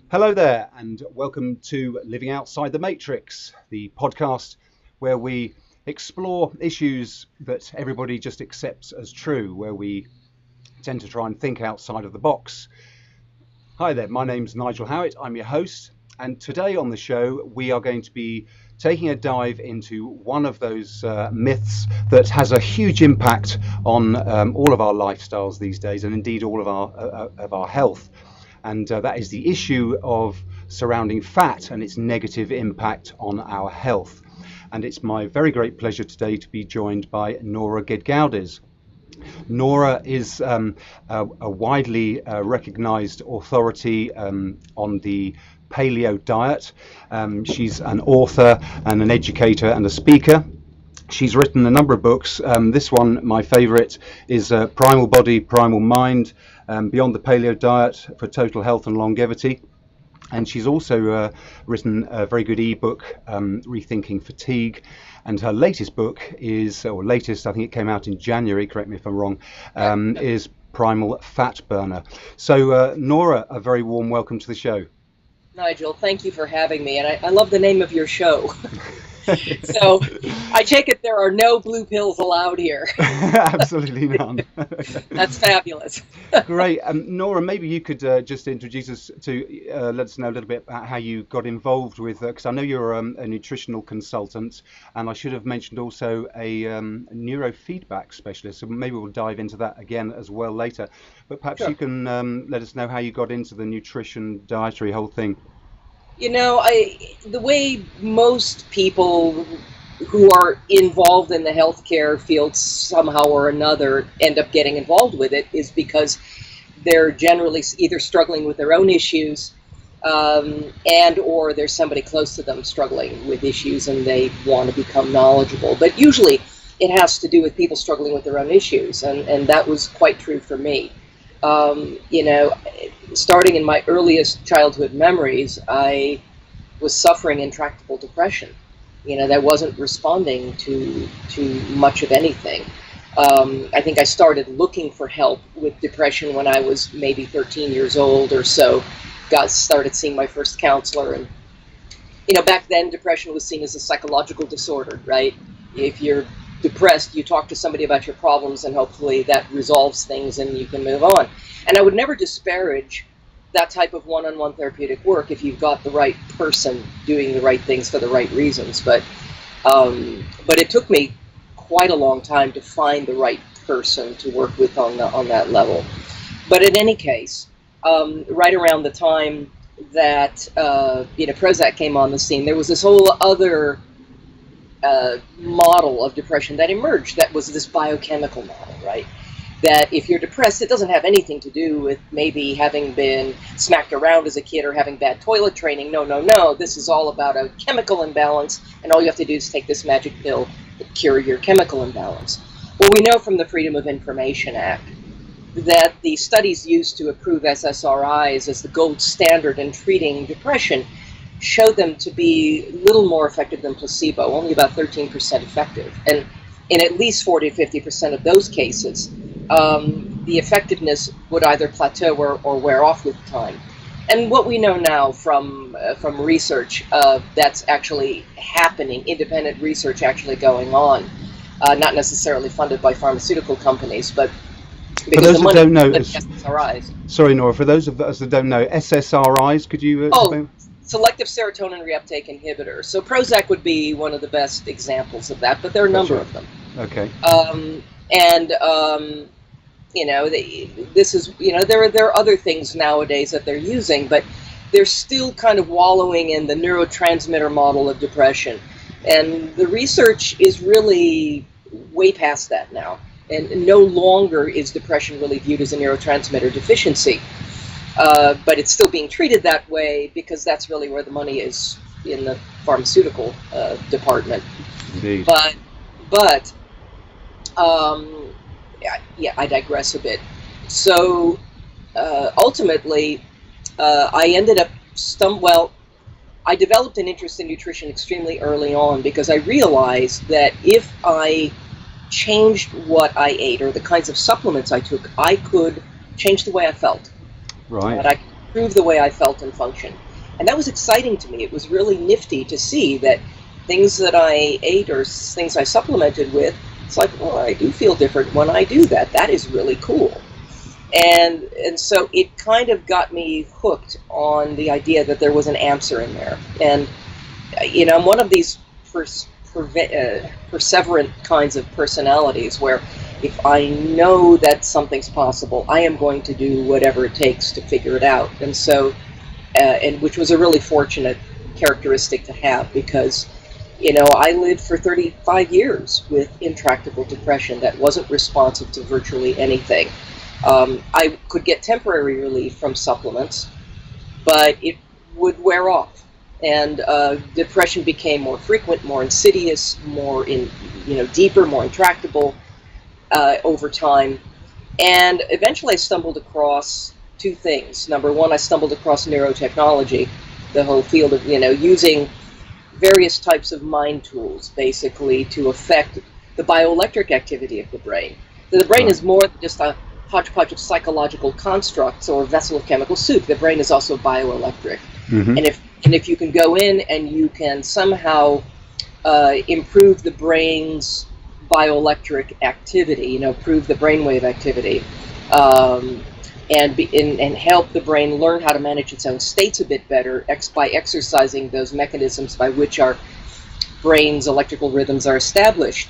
Hello there, and welcome to Living Outside the Matrix, the podcast where we explore issues that everybody just accepts as true, where we tend to try and think outside of the box. Hi there, my name's Nigel Howitt, I'm your host, and today on the show we are going to be taking a dive into one of those myths that has a huge impact on all of our lifestyles these days, and indeed all of our health. And that is the issue of surrounding fat and its negative impact on our health. And it's my very great pleasure today to be joined by Nora Gedgaudas. Nora is a widely recognized authority on the paleo diet. She's an author and an educator and a speaker. She's written a number of books. This one, my favorite, is Primal Body, Primal Mind, Beyond the Paleo Diet for Total Health and Longevity. And she's also written a very good ebook, Rethinking Fatigue. And her latest book is, or latest, I think it came out in January, correct me if I'm wrong, is Primal Fat Burner. So Nora, a very warm welcome to the show. Nigel, thank you for having me. And I love the name of your show. So I take it there are no blue pills allowed here. Absolutely none. That's fabulous. Great. Nora, maybe you could just introduce us to, let us know a little bit about how you got involved with, because I know you're a nutritional consultant, and I should have mentioned also a neurofeedback specialist, so maybe we'll dive into that again as well later. But perhaps Sure. you can let us know how you got into the nutrition, dietary whole thing. You know, the way most people who are involved in the healthcare field somehow or another end up getting involved with it is because they're generally either struggling with their own issues and or there's somebody close to them struggling with issues and they want to become knowledgeable. But usually it has to do with people struggling with their own issues, and that was quite true for me. You know, starting in my earliest childhood memories, I was suffering intractable depression. You know, that wasn't responding to much of anything. I think I started looking for help with depression when I was maybe 13 years old or so. Started seeing my first counselor, and you know, back then depression was seen as a psychological disorder, right? If you're depressed, you talk to somebody about your problems and hopefully that resolves things and you can move on. And I would never disparage that type of one-on-one therapeutic work if you've got the right person doing the right things for the right reasons. But it took me quite a long time to find the right person to work with on that level. But in any case, right around the time that Prozac came on the scene, there was this whole other model of depression that emerged that was this biochemical model, right? That if you're depressed, it doesn't have anything to do with maybe having been smacked around as a kid or having bad toilet training. No. This is all about a chemical imbalance, and all you have to do is take this magic pill to cure your chemical imbalance. Well, we know from the Freedom of Information Act that the studies used to approve SSRIs as the gold standard in treating depression show them to be little more effective than placebo, only about 13% effective. And in at least 40 to 50% of those cases, the effectiveness would either plateau or wear off with time. And what we know now from research that's actually happening, independent research actually going on, not necessarily funded by pharmaceutical companies, but because the money is SSRIs. Sorry, Nora, for those of us that don't know, SSRIs, could you explain? Selective serotonin reuptake inhibitor. So Prozac would be one of the best examples of that, but there are a number of them. Okay. You know, this is, you know, there are other things nowadays that they're using, but they're still kind of wallowing in the neurotransmitter model of depression. And the research is really way past that now. And no longer is depression really viewed as a neurotransmitter deficiency. But it's still being treated that way because that's really where the money is in the pharmaceutical department. Indeed. But I digress a bit. So ultimately, I ended up I developed an interest in nutrition extremely early on because I realized that if I changed what I ate or the kinds of supplements I took, I could change the way I felt. Right. That I improve the way I felt and functioned. And that was exciting to me. It was really nifty to see that things that I ate or things I supplemented with, it's like, oh, I do feel different when I do that. That is really cool. And so it kind of got me hooked on the idea that there was an answer in there. And, I'm one of these perseverant kinds of personalities where if I know that something's possible, I am going to do whatever it takes to figure it out. And so, and which was a really fortunate characteristic to have, because I lived for 35 years with intractable depression that wasn't responsive to virtually anything. I could get temporary relief from supplements, but it would wear off, and depression became more frequent, more insidious, deeper, more intractable over time. And eventually I stumbled across two things. Number one, I stumbled across neurotechnology, the whole field of using various types of mind tools, basically, to affect the bioelectric activity of the brain. So the brain is more than just a hodgepodge of psychological constructs or a vessel of chemical soup. The brain is also bioelectric. Mm-hmm. And if you can go in and you can somehow improve the brain's bioelectric activity, improve the brainwave activity, and help the brain learn how to manage its own states a bit better by exercising those mechanisms by which our brain's electrical rhythms are established,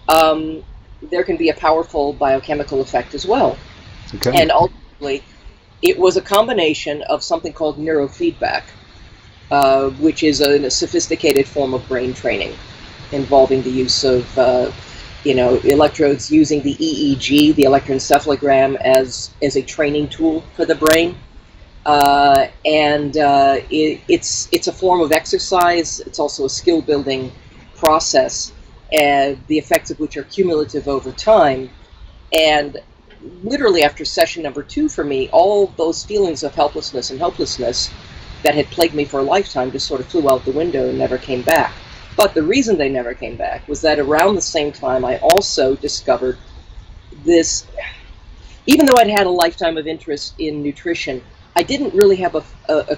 there can be a powerful biochemical effect as well. Okay. And ultimately, it was a combination of something called neurofeedback, which is a sophisticated form of brain training involving the use of electrodes using the EEG, the electroencephalogram, as a training tool for the brain. It's a form of exercise. It's also a skill building process, and the effects of which are cumulative over time. And literally after session number 2 for me, all those feelings of helplessness and hopelessness that had plagued me for a lifetime just sort of flew out the window and never came back. But the reason they never came back was that around the same time I also discovered this. Even though I'd had a lifetime of interest in nutrition, I didn't really have a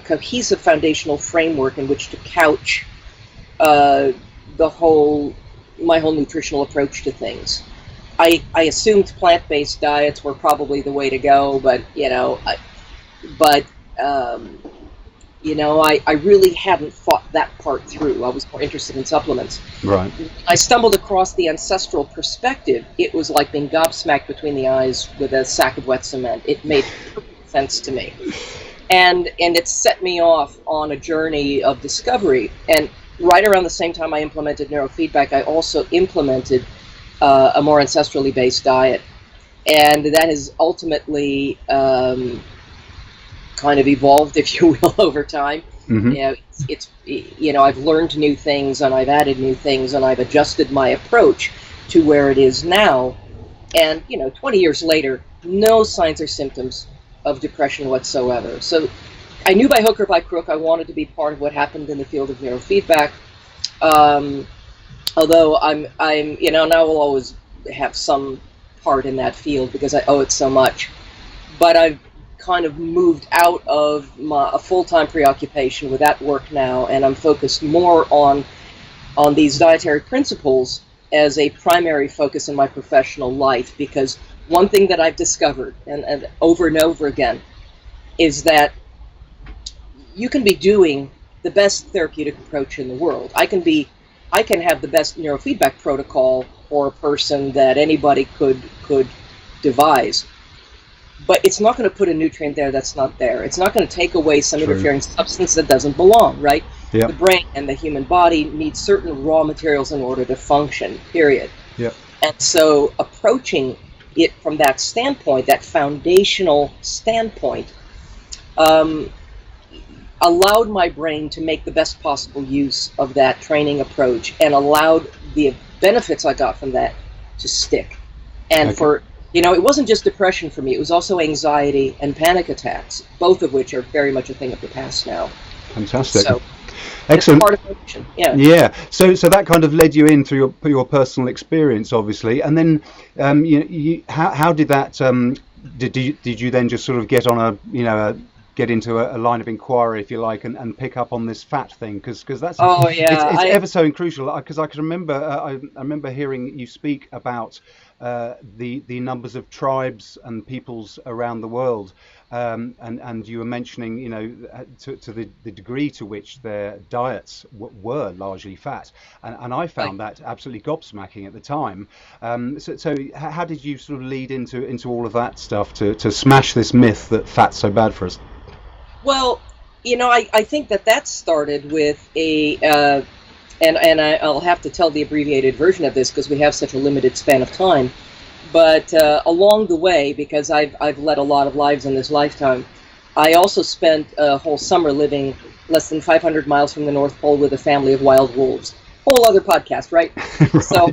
cohesive foundational framework in which to couch my whole nutritional approach to things. I assumed plant-based diets were probably the way to go, but I really hadn't thought that part through. I was more interested in supplements. Right. I stumbled across the ancestral perspective. It was like being gobsmacked between the eyes with a sack of wet cement. It made perfect sense to me. And it set me off on a journey of discovery. And right around the same time I implemented neurofeedback, I also implemented a more ancestrally based diet. And that has ultimately kind of evolved, if you will, over time. Mm-hmm. I've learned new things, and I've added new things, and I've adjusted my approach to where it is now. And 20 years later, no signs or symptoms of depression whatsoever. So I knew by hook or by crook I wanted to be part of what happened in the field of neurofeedback. Although I'm now will always have some part in that field because I owe it so much. But I've kind of moved out of a full-time preoccupation with that work now, and I'm focused more on these dietary principles as a primary focus in my professional life, because one thing that I've discovered and over again is that you can be doing the best therapeutic approach in the world. I can have the best neurofeedback protocol for a person that anybody could devise. But it's not going to put a nutrient there that's not there. It's not going to take away some interfering substance that doesn't belong, right? Yep. The brain and the human body need certain raw materials in order to function, period. Yep. And so approaching it from that standpoint, that foundational standpoint, allowed my brain to make the best possible use of that training approach and allowed the benefits I got from that to stick. And it wasn't just depression for me, it was also anxiety and panic attacks, both of which are very much a thing of the past now. Fantastic. So, excellent. Part of nutrition. Yeah. Yeah. So that kind of led you in through your personal experience, obviously, and then how did that? Did you then just sort of get on a get into a line of inquiry, if you like, and pick up on this fat thing, because that's it's ever so crucial. Because I can remember I remember hearing you speak about the numbers of tribes and peoples around the world, and you were mentioning, you know, to the degree to which their diets were largely fat, and I found that absolutely gobsmacking at the time. So how did you sort of lead into all of that stuff to smash this myth that fat's so bad for us? Well, you know, I think that started with I'll have to tell the abbreviated version of this because we have such a limited span of time. But along the way, because I've led a lot of lives in this lifetime, I also spent a whole summer living less than 500 miles from the North Pole with a family of wild wolves. Whole other podcast, right? Right. So,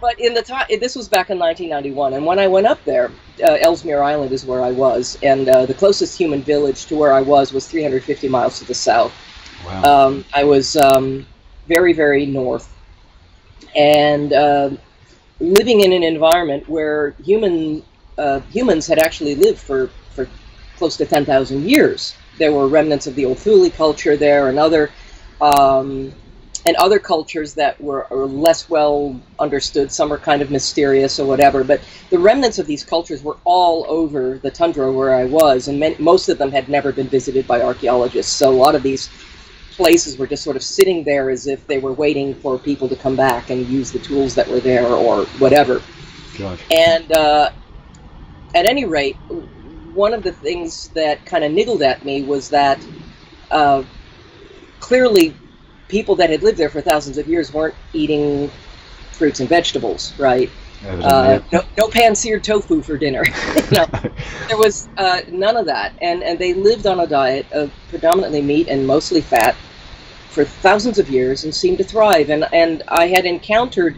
but in the time, this was back in 1991, and when I went up there, Ellesmere Island is where I was, and the closest human village to where I was 350 miles to the south. Wow. I was very, very north, and living in an environment where humans had actually lived for close to 10,000 years. There were remnants of the old Thule culture there, and other cultures that were less well understood. Some are kind of mysterious or whatever, but the remnants of these cultures were all over the tundra where I was, and most of them had never been visited by archaeologists. So a lot of these places were just sort of sitting there as if they were waiting for people to come back and use the tools that were there or whatever. Gosh. And at any rate, one of the things that kind of niggled at me was that clearly people that had lived there for thousands of years weren't eating fruits and vegetables, right? No pan-seared tofu for dinner. No, there was none of that, and they lived on a diet of predominantly meat and mostly fat for thousands of years and seemed to thrive. And I had encountered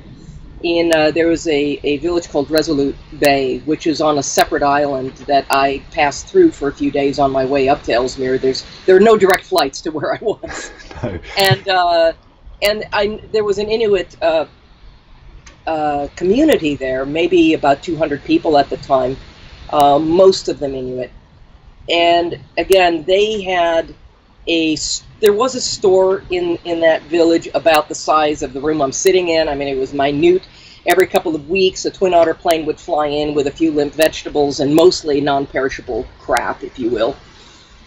there was a village called Resolute Bay, which is on a separate island that I passed through for a few days on my way up to Ellesmere. There are no direct flights to where I was. No. And there was an Inuit community there, maybe about 200 people at the time, most of them Inuit. And again, they had there was a store in that village about the size of the room I'm sitting in. I mean, it was minute. Every couple of weeks, a Twin Otter plane would fly in with a few limp vegetables and mostly non-perishable crap, if you will.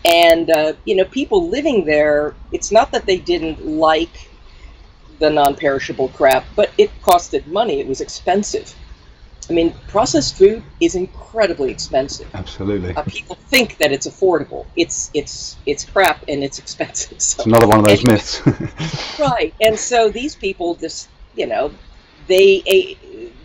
And, you know, people living there, it's not that they didn't like the non-perishable crap, but it costed money. It was expensive. I mean, processed food is incredibly expensive. Absolutely. People think that it's affordable. It's crap and it's expensive. So, it's another one of those myths. Right. And so these people just, you know, they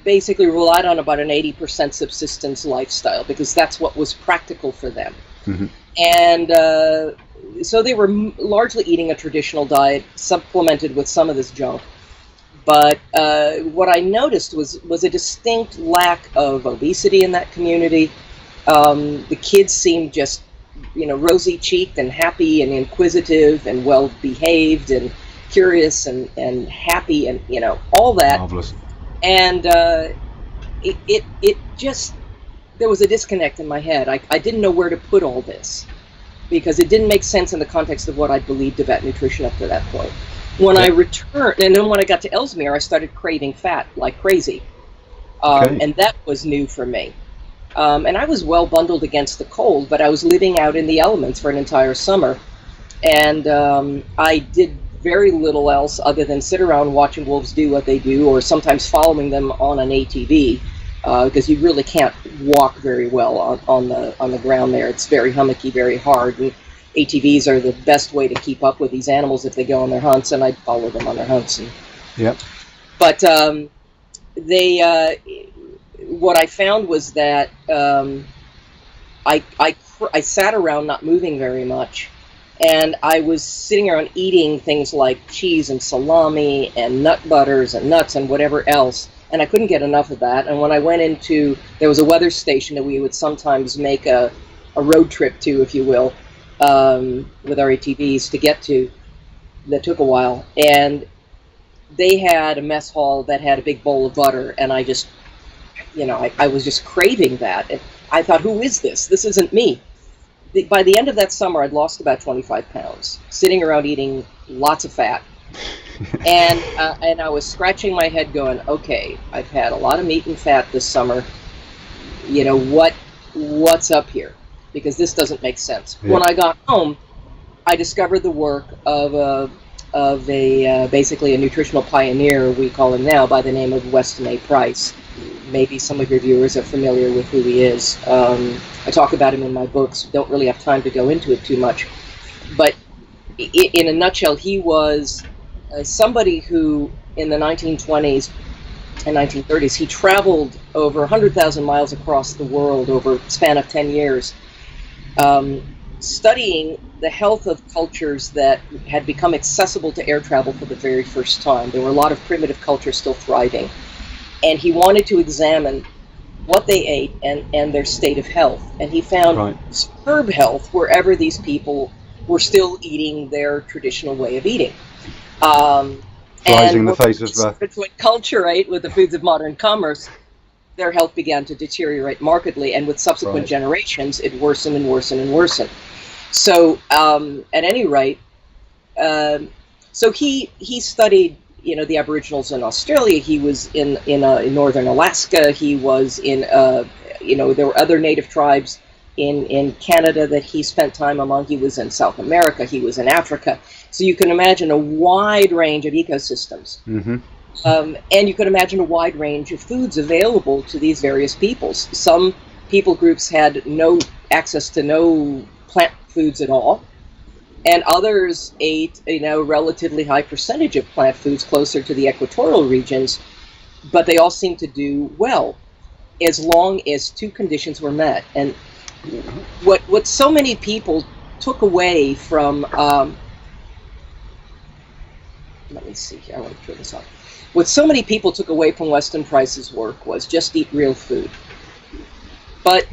basically relied on about an 80% subsistence lifestyle because that's what was practical for them. Mm-hmm. And so they were largely eating a traditional diet, supplemented with some of this junk. But what I noticed was a distinct lack of obesity in that community. The kids seemed just, you know, rosy-cheeked and happy and inquisitive and well-behaved and curious and happy and, you know, all that. Marvelous. And it just, there was a disconnect in my head. I didn't know where to put all this because it didn't make sense in the context of what I believed about nutrition up to that point. When I returned, and then when I got to Ellesmere, I started craving fat like crazy. And that was new for me. And I was well bundled against the cold, but I was living out in the elements for an entire summer. And I did very little else other than sit around watching wolves do what they do, or sometimes following them on an ATV, because you really can't walk very well on the ground there. It's very hummocky, very hard. And ATVs are the best way to keep up with these animals if they go on their hunts, and I'd follow them on their hunts. Yep. But what I found was that I sat around not moving very much, and I was sitting around eating things like cheese and salami and nut butters and nuts and whatever else, and I couldn't get enough of that. And when I went there was a weather station that we would sometimes make a road trip to, if you will, with our ATVs to get to, that took a while, and they had a mess hall that had a big bowl of butter, and I just, you know, I was just craving that, and I thought, who is this? This isn't me. by the end of that summer, I'd lost about 25 pounds, sitting around eating lots of fat. And I was scratching my head going, okay, I've had a lot of meat and fat this summer. You know, what's up here? Because this doesn't make sense. Yeah. When I got home, I discovered the work of basically a nutritional pioneer, we call him now, by the name of Weston Price. Maybe some of your viewers are familiar with who he is. I talk about him in my books. Don't really have time to go into it too much. But in a nutshell, he was somebody who, in the 1920s and 1930s, he traveled over 100,000 miles across the world over a span of 10 years, studying the health of cultures that had become accessible to air travel for the very first time. There were a lot of primitive cultures still thriving. And he wanted to examine what they ate and their state of health. And he found superb health wherever these people were still eating their traditional way of eating. Rising in the face of culturate with the foods of modern commerce, their health began to deteriorate markedly, and with subsequent generations, it worsened and worsened and worsened. So, at any rate, so he studied, you know, the Aboriginals in Australia. He was in northern Alaska. He was in, you know, there were other native tribes in Canada that he spent time among. He was in South America. He was in Africa. So you can imagine a wide range of ecosystems. Mm-hmm. And you can imagine a wide range of foods available to these various peoples. Some people groups had no access to no plant foods at all, and others ate, you know, a relatively high percentage of plant foods closer to the equatorial regions, but they all seemed to do well as long as two conditions were met. And what so many people took away from, let me see here, I want to turn this off. What so many people took away from Weston Price's work was just eat real food. But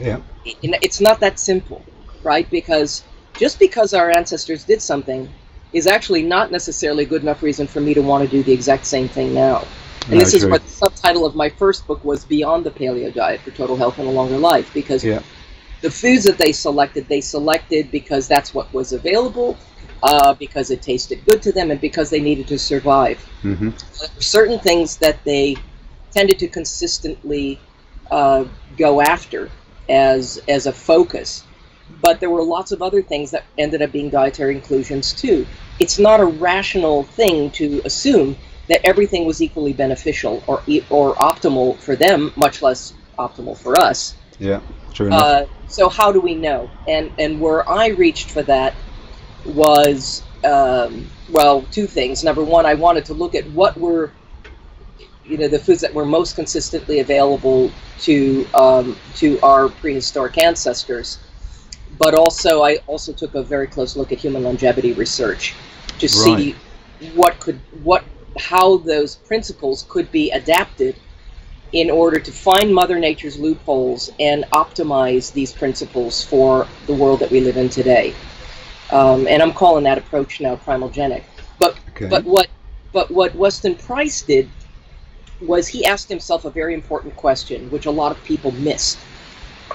it's not that simple, right? Because just because our ancestors did something is actually not necessarily a good enough reason for me to want to do the exact same thing now. And this is what the subtitle of my first book was, Beyond the Paleo Diet for Total Health and a Longer Life, because the foods that they selected because that's what was available, because it tasted good to them, and because they needed to survive. Mm-hmm. There were certain things that they tended to consistently go after as a focus, but there were lots of other things that ended up being dietary inclusions too. It's not a rational thing to assume that everything was equally beneficial or optimal for them, much less optimal for us. Yeah, true enough. So how do we know? And where I reached for that was, well, two things. Number one, I wanted to look at what were, you know, the foods that were most consistently available to our prehistoric ancestors. But also, I also took a very close look at human longevity research to see how those principles could be adapted in order to find Mother Nature's loopholes and optimize these principles for the world that we live in today. And I'm calling that approach now primogenic. But what Weston Price did was he asked himself a very important question, which a lot of people missed.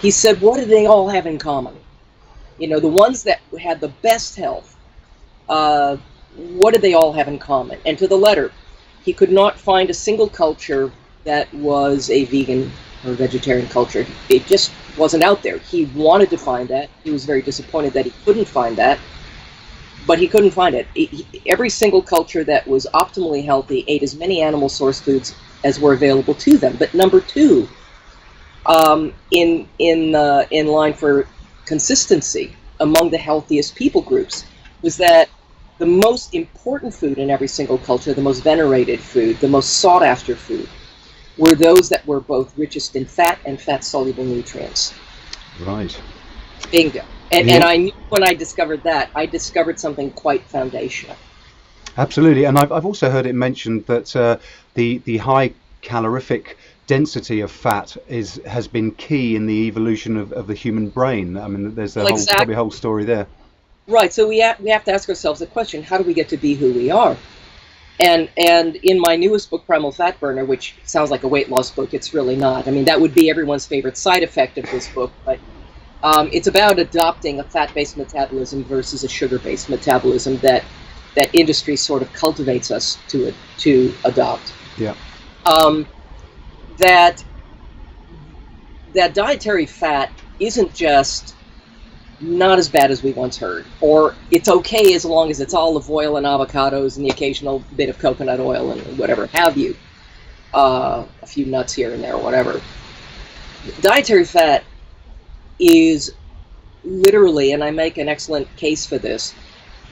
He said, what do they all have in common? You know, the ones that had the best health, what did they all have in common? And to the letter, he could not find a single culture that was a vegan or vegetarian culture. It just wasn't out there. He wanted to find that. He was very disappointed that he couldn't find that, but he couldn't find it. Every single culture that was optimally healthy ate as many animal source foods as were available to them. But number two, in line for consistency among the healthiest people groups, was that the most important food in every single culture, the most venerated food, the most sought after food, were those that were both richest in fat and fat-soluble nutrients. Right. Bingo. And I knew when I discovered that, I discovered something quite foundational. Absolutely. And I've also heard it mentioned that the high calorific density of fat has been key in the evolution of the human brain. I mean, there's probably a whole story there. Right. So we have to ask ourselves the question, how do we get to be who we are? And in my newest book, Primal Fat Burner, which sounds like a weight loss book, it's really not. I mean, that would be everyone's favorite side effect of this book, but It's about adopting a fat-based metabolism versus a sugar-based metabolism that industry sort of cultivates us to adopt. Yeah. That dietary fat isn't just not as bad as we once heard, or it's okay as long as it's olive oil and avocados and the occasional bit of coconut oil and whatever have you, a few nuts here and there or whatever. Dietary fat is literally, and I make an excellent case for this,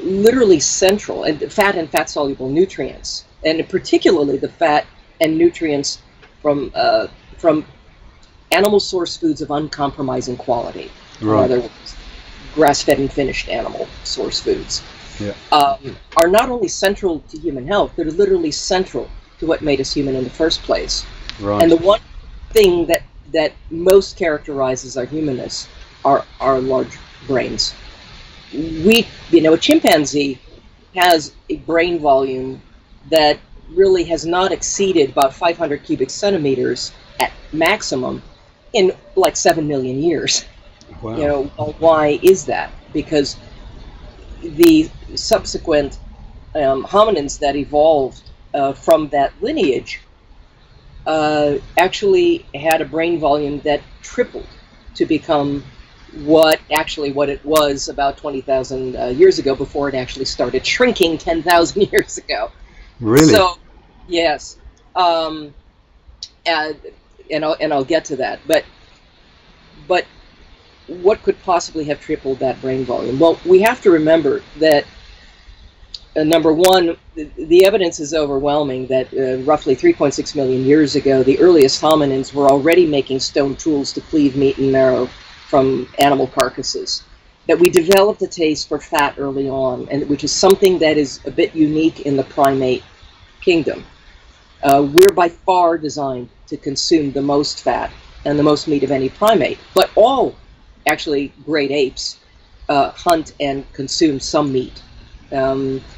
literally central, and fat-soluble nutrients, and particularly the fat and nutrients from animal source foods of uncompromising quality. Right. In other words, grass-fed and finished animal source foods, yeah. Are not only central to human health, they're literally central to what made us human in the first place. Right. And the one thing that most characterizes our humanness are our large brains. A chimpanzee has a brain volume that really has not exceeded about 500 cubic centimeters at maximum in like 7 million years. Wow. Why is that? Because the subsequent hominins that evolved from that lineage actually had a brain volume that tripled to become what it was about 20,000 years ago, before it actually started shrinking 10,000 years ago. Really? So, yes, and I'll get to that. But what could possibly have tripled that brain volume? Well, we have to remember that, number one, the evidence is overwhelming that roughly 3.6 million years ago, the earliest hominins were already making stone tools to cleave meat and marrow from animal carcasses. That we developed a taste for fat early on, and which is something that is a bit unique in the primate kingdom. We're by far designed to consume the most fat and the most meat of any primate, but all actually great apes hunt and consume some meat,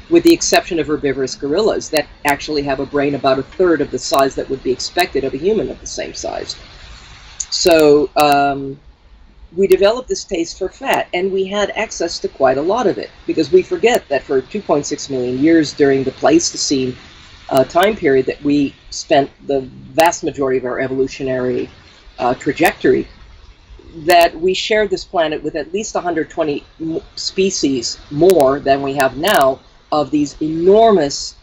with the exception of herbivorous gorillas that actually have a brain about a third of the size that would be expected of a human of the same size. So we developed this taste for fat, and we had access to quite a lot of it, because we forget that for 2.6 million years during the Pleistocene time period that we spent the vast majority of our evolutionary trajectory, that we shared this planet with at least 120 species more than we have now of these enormous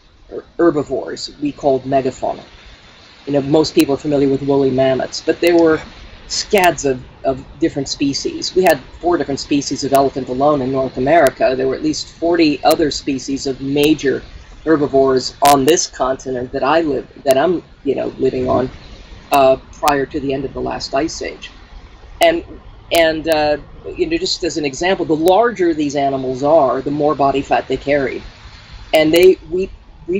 herbivores we called megafauna. Most people are familiar with woolly mammoths, but there were scads of different species. We had 4 different species of elephant alone in North America. There were at least 40 other species of major herbivores on this continent that I'm living on prior to the end of the last ice age. And just as an example, the larger these animals are, the more body fat they carry, and we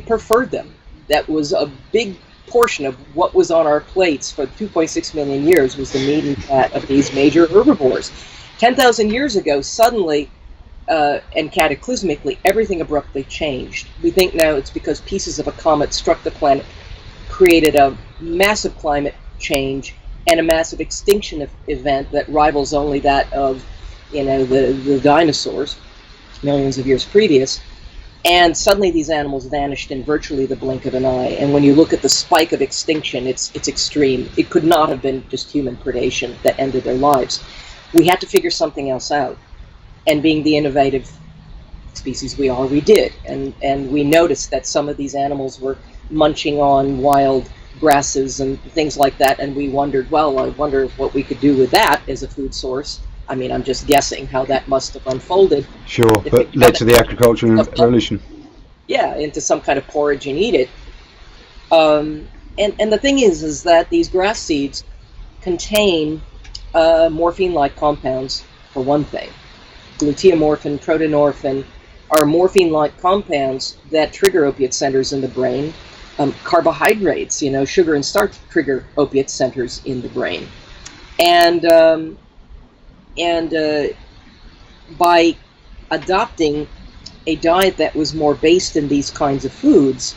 preferred them. That was a big portion of what was on our plates for 2.6 million years, was the meat and fat of these major herbivores. 10,000 years ago, suddenly and cataclysmically, everything abruptly changed. We think now it's because pieces of a comet struck the planet, created a massive climate change and a massive extinction event that rivals only that of the dinosaurs millions of years previous. And suddenly these animals vanished in virtually the blink of an eye. And when you look at the spike of extinction, it's extreme. It could not have been just human predation that ended their lives. We had to figure something else out. And being the innovative species we are, we did. And we noticed that some of these animals were munching on wild grasses and things like that. And we wondered, well, I wonder what we could do with that as a food source. I mean, I'm just guessing how that must have unfolded. Sure, but led to the agricultural revolution. Yeah, into some kind of porridge and eat it. And the thing is that these grass seeds contain morphine-like compounds, for one thing. Gluteomorphin, protonorphin are morphine-like compounds that trigger opiate centers in the brain. Carbohydrates, sugar and starch trigger opiate centers in the brain. And by adopting a diet that was more based in these kinds of foods,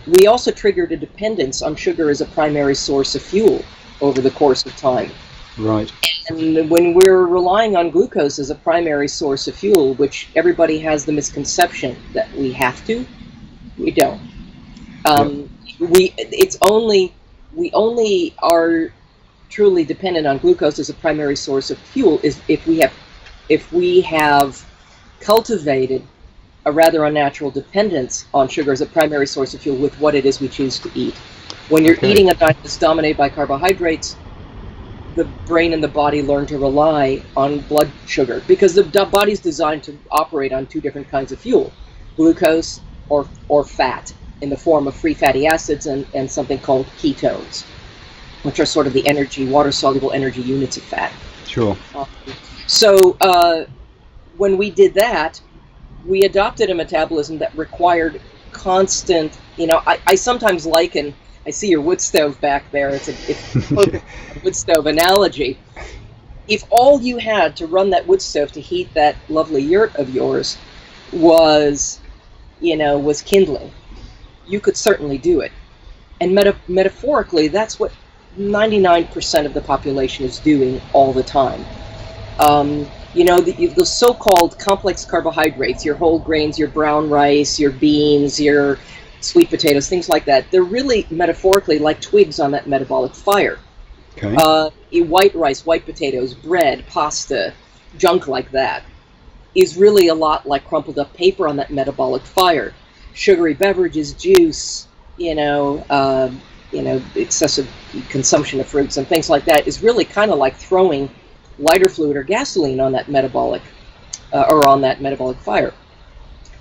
we also triggered a dependence on sugar as a primary source of fuel over the course of time. Right. And when we're relying on glucose as a primary source of fuel, which everybody has the misconception that we have to, we don't. We only are truly dependent on glucose as a primary source of fuel is if we have cultivated a rather unnatural dependence on sugar as a primary source of fuel with what it is we choose to eat. When you're eating a diet that's dominated by carbohydrates, the brain and the body learn to rely on blood sugar because the body's designed to operate on two different kinds of fuel, glucose or fat in the form of free fatty acids and something called ketones, which are sort of the water-soluble energy units of fat. Sure. So when we did that, we adopted a metabolism that required constant, I sometimes liken, I see your wood stove back there, it's a wood stove analogy. If all you had to run that wood stove to heat that lovely yurt of yours was kindling, you could certainly do it. And metaphorically, that's what 99% of the population is doing all the time. The so-called complex carbohydrates, your whole grains, your brown rice, your beans, your sweet potatoes, things like that, they're really metaphorically like twigs on that metabolic fire. Okay. White rice, white potatoes, bread, pasta, junk like that is really a lot like crumpled up paper on that metabolic fire. Sugary beverages, juice, excessive consumption of fruits and things like that is really kind of like throwing lighter fluid or gasoline on that metabolic fire.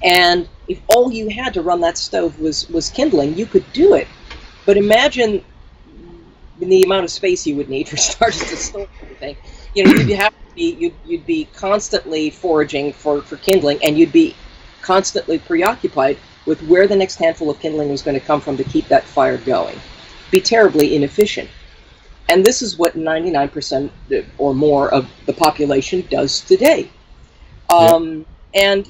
And if all you had to run that stove was kindling, you could do it. But imagine the amount of space you would need for starters to store everything. You'd be constantly foraging for kindling, and you'd be constantly preoccupied with where the next handful of kindling was going to come from to keep that fire going. Be terribly inefficient. And this is what 99% or more of the population does today. And,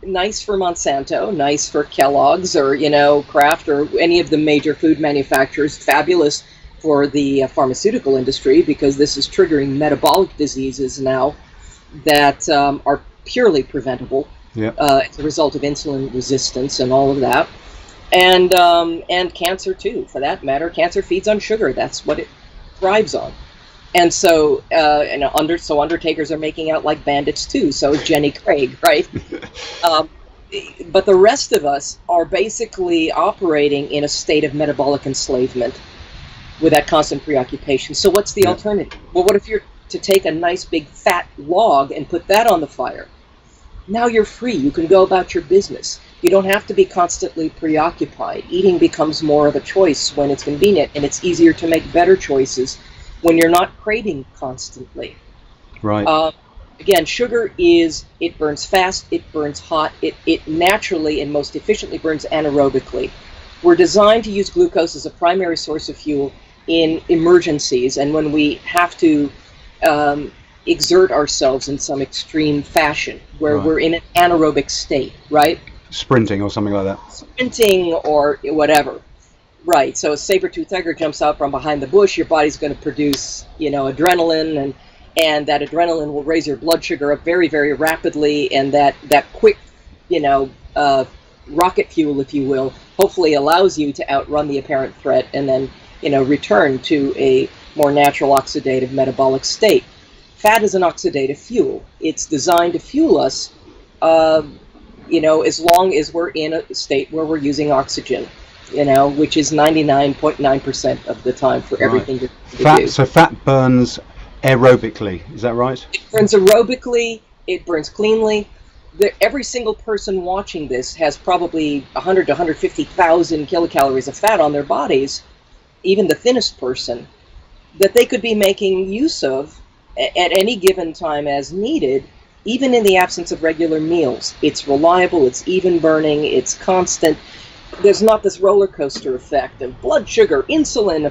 nice for Monsanto, nice for Kellogg's or, Kraft or any of the major food manufacturers, fabulous for the pharmaceutical industry because this is triggering metabolic diseases now that are purely preventable as a result of insulin resistance and all of that. And cancer, too, for that matter. Cancer feeds on sugar. That's what it thrives on. And so, undertakers are making out like bandits too. So is Jenny Craig, right? But the rest of us are basically operating in a state of metabolic enslavement with that constant preoccupation. So what's the alternative? Well, what if you're to take a nice big fat log and put that on the fire? Now you're free. You can go about your business. You don't have to be constantly preoccupied. Eating becomes more of a choice when it's convenient, and it's easier to make better choices when you're not craving constantly. Right. Again, sugar it burns fast, it burns hot, it naturally and most efficiently burns anaerobically. We're designed to use glucose as a primary source of fuel in emergencies and when we have to exert ourselves in some extreme fashion where we're in an anaerobic state, right? Sprinting or something like that. Sprinting or whatever. Right, so a saber-toothed tiger jumps out from behind the bush, your body's going to produce, adrenaline, and that adrenaline will raise your blood sugar up very, very rapidly, and that quick, rocket fuel, if you will, hopefully allows you to outrun the apparent threat and then, return to a more natural oxidative metabolic state. Fat is an oxidative fuel. It's designed to fuel us, as long as we're in a state where we're using oxygen. Which is 99.9% of the time for everything to do. So fat burns aerobically, is that right? It burns aerobically, it burns cleanly. Every single person watching this has probably 100 to 150,000 kilocalories of fat on their bodies, even the thinnest person, that they could be making use of at any given time as needed, even in the absence of regular meals. It's reliable, it's even burning, it's constant. There's not this roller coaster effect of blood sugar, insulin,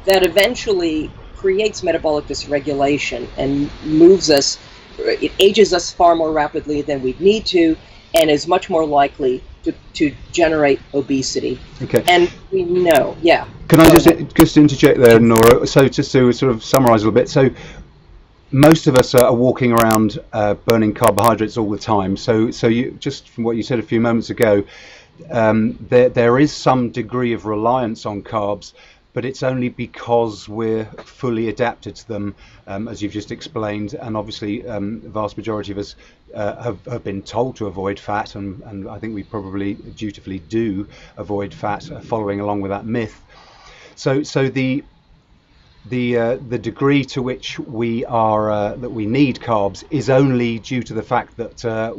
that eventually creates metabolic dysregulation and moves us, it ages us far more rapidly than we'd need to, and is much more likely to generate obesity. Okay. And we know, Can I just interject there, Nora? So just to sort of summarise a little bit. So most of us are walking around burning carbohydrates all the time. So you, just from what you said a few moments ago, there is some degree of reliance on carbs, but it's only because we're fully adapted to them, as you've just explained. And obviously, the vast majority of us have been told to avoid fat, and I think we probably dutifully do avoid fat, following along with that myth. So the degree to which we are that we need carbs is only due to the fact that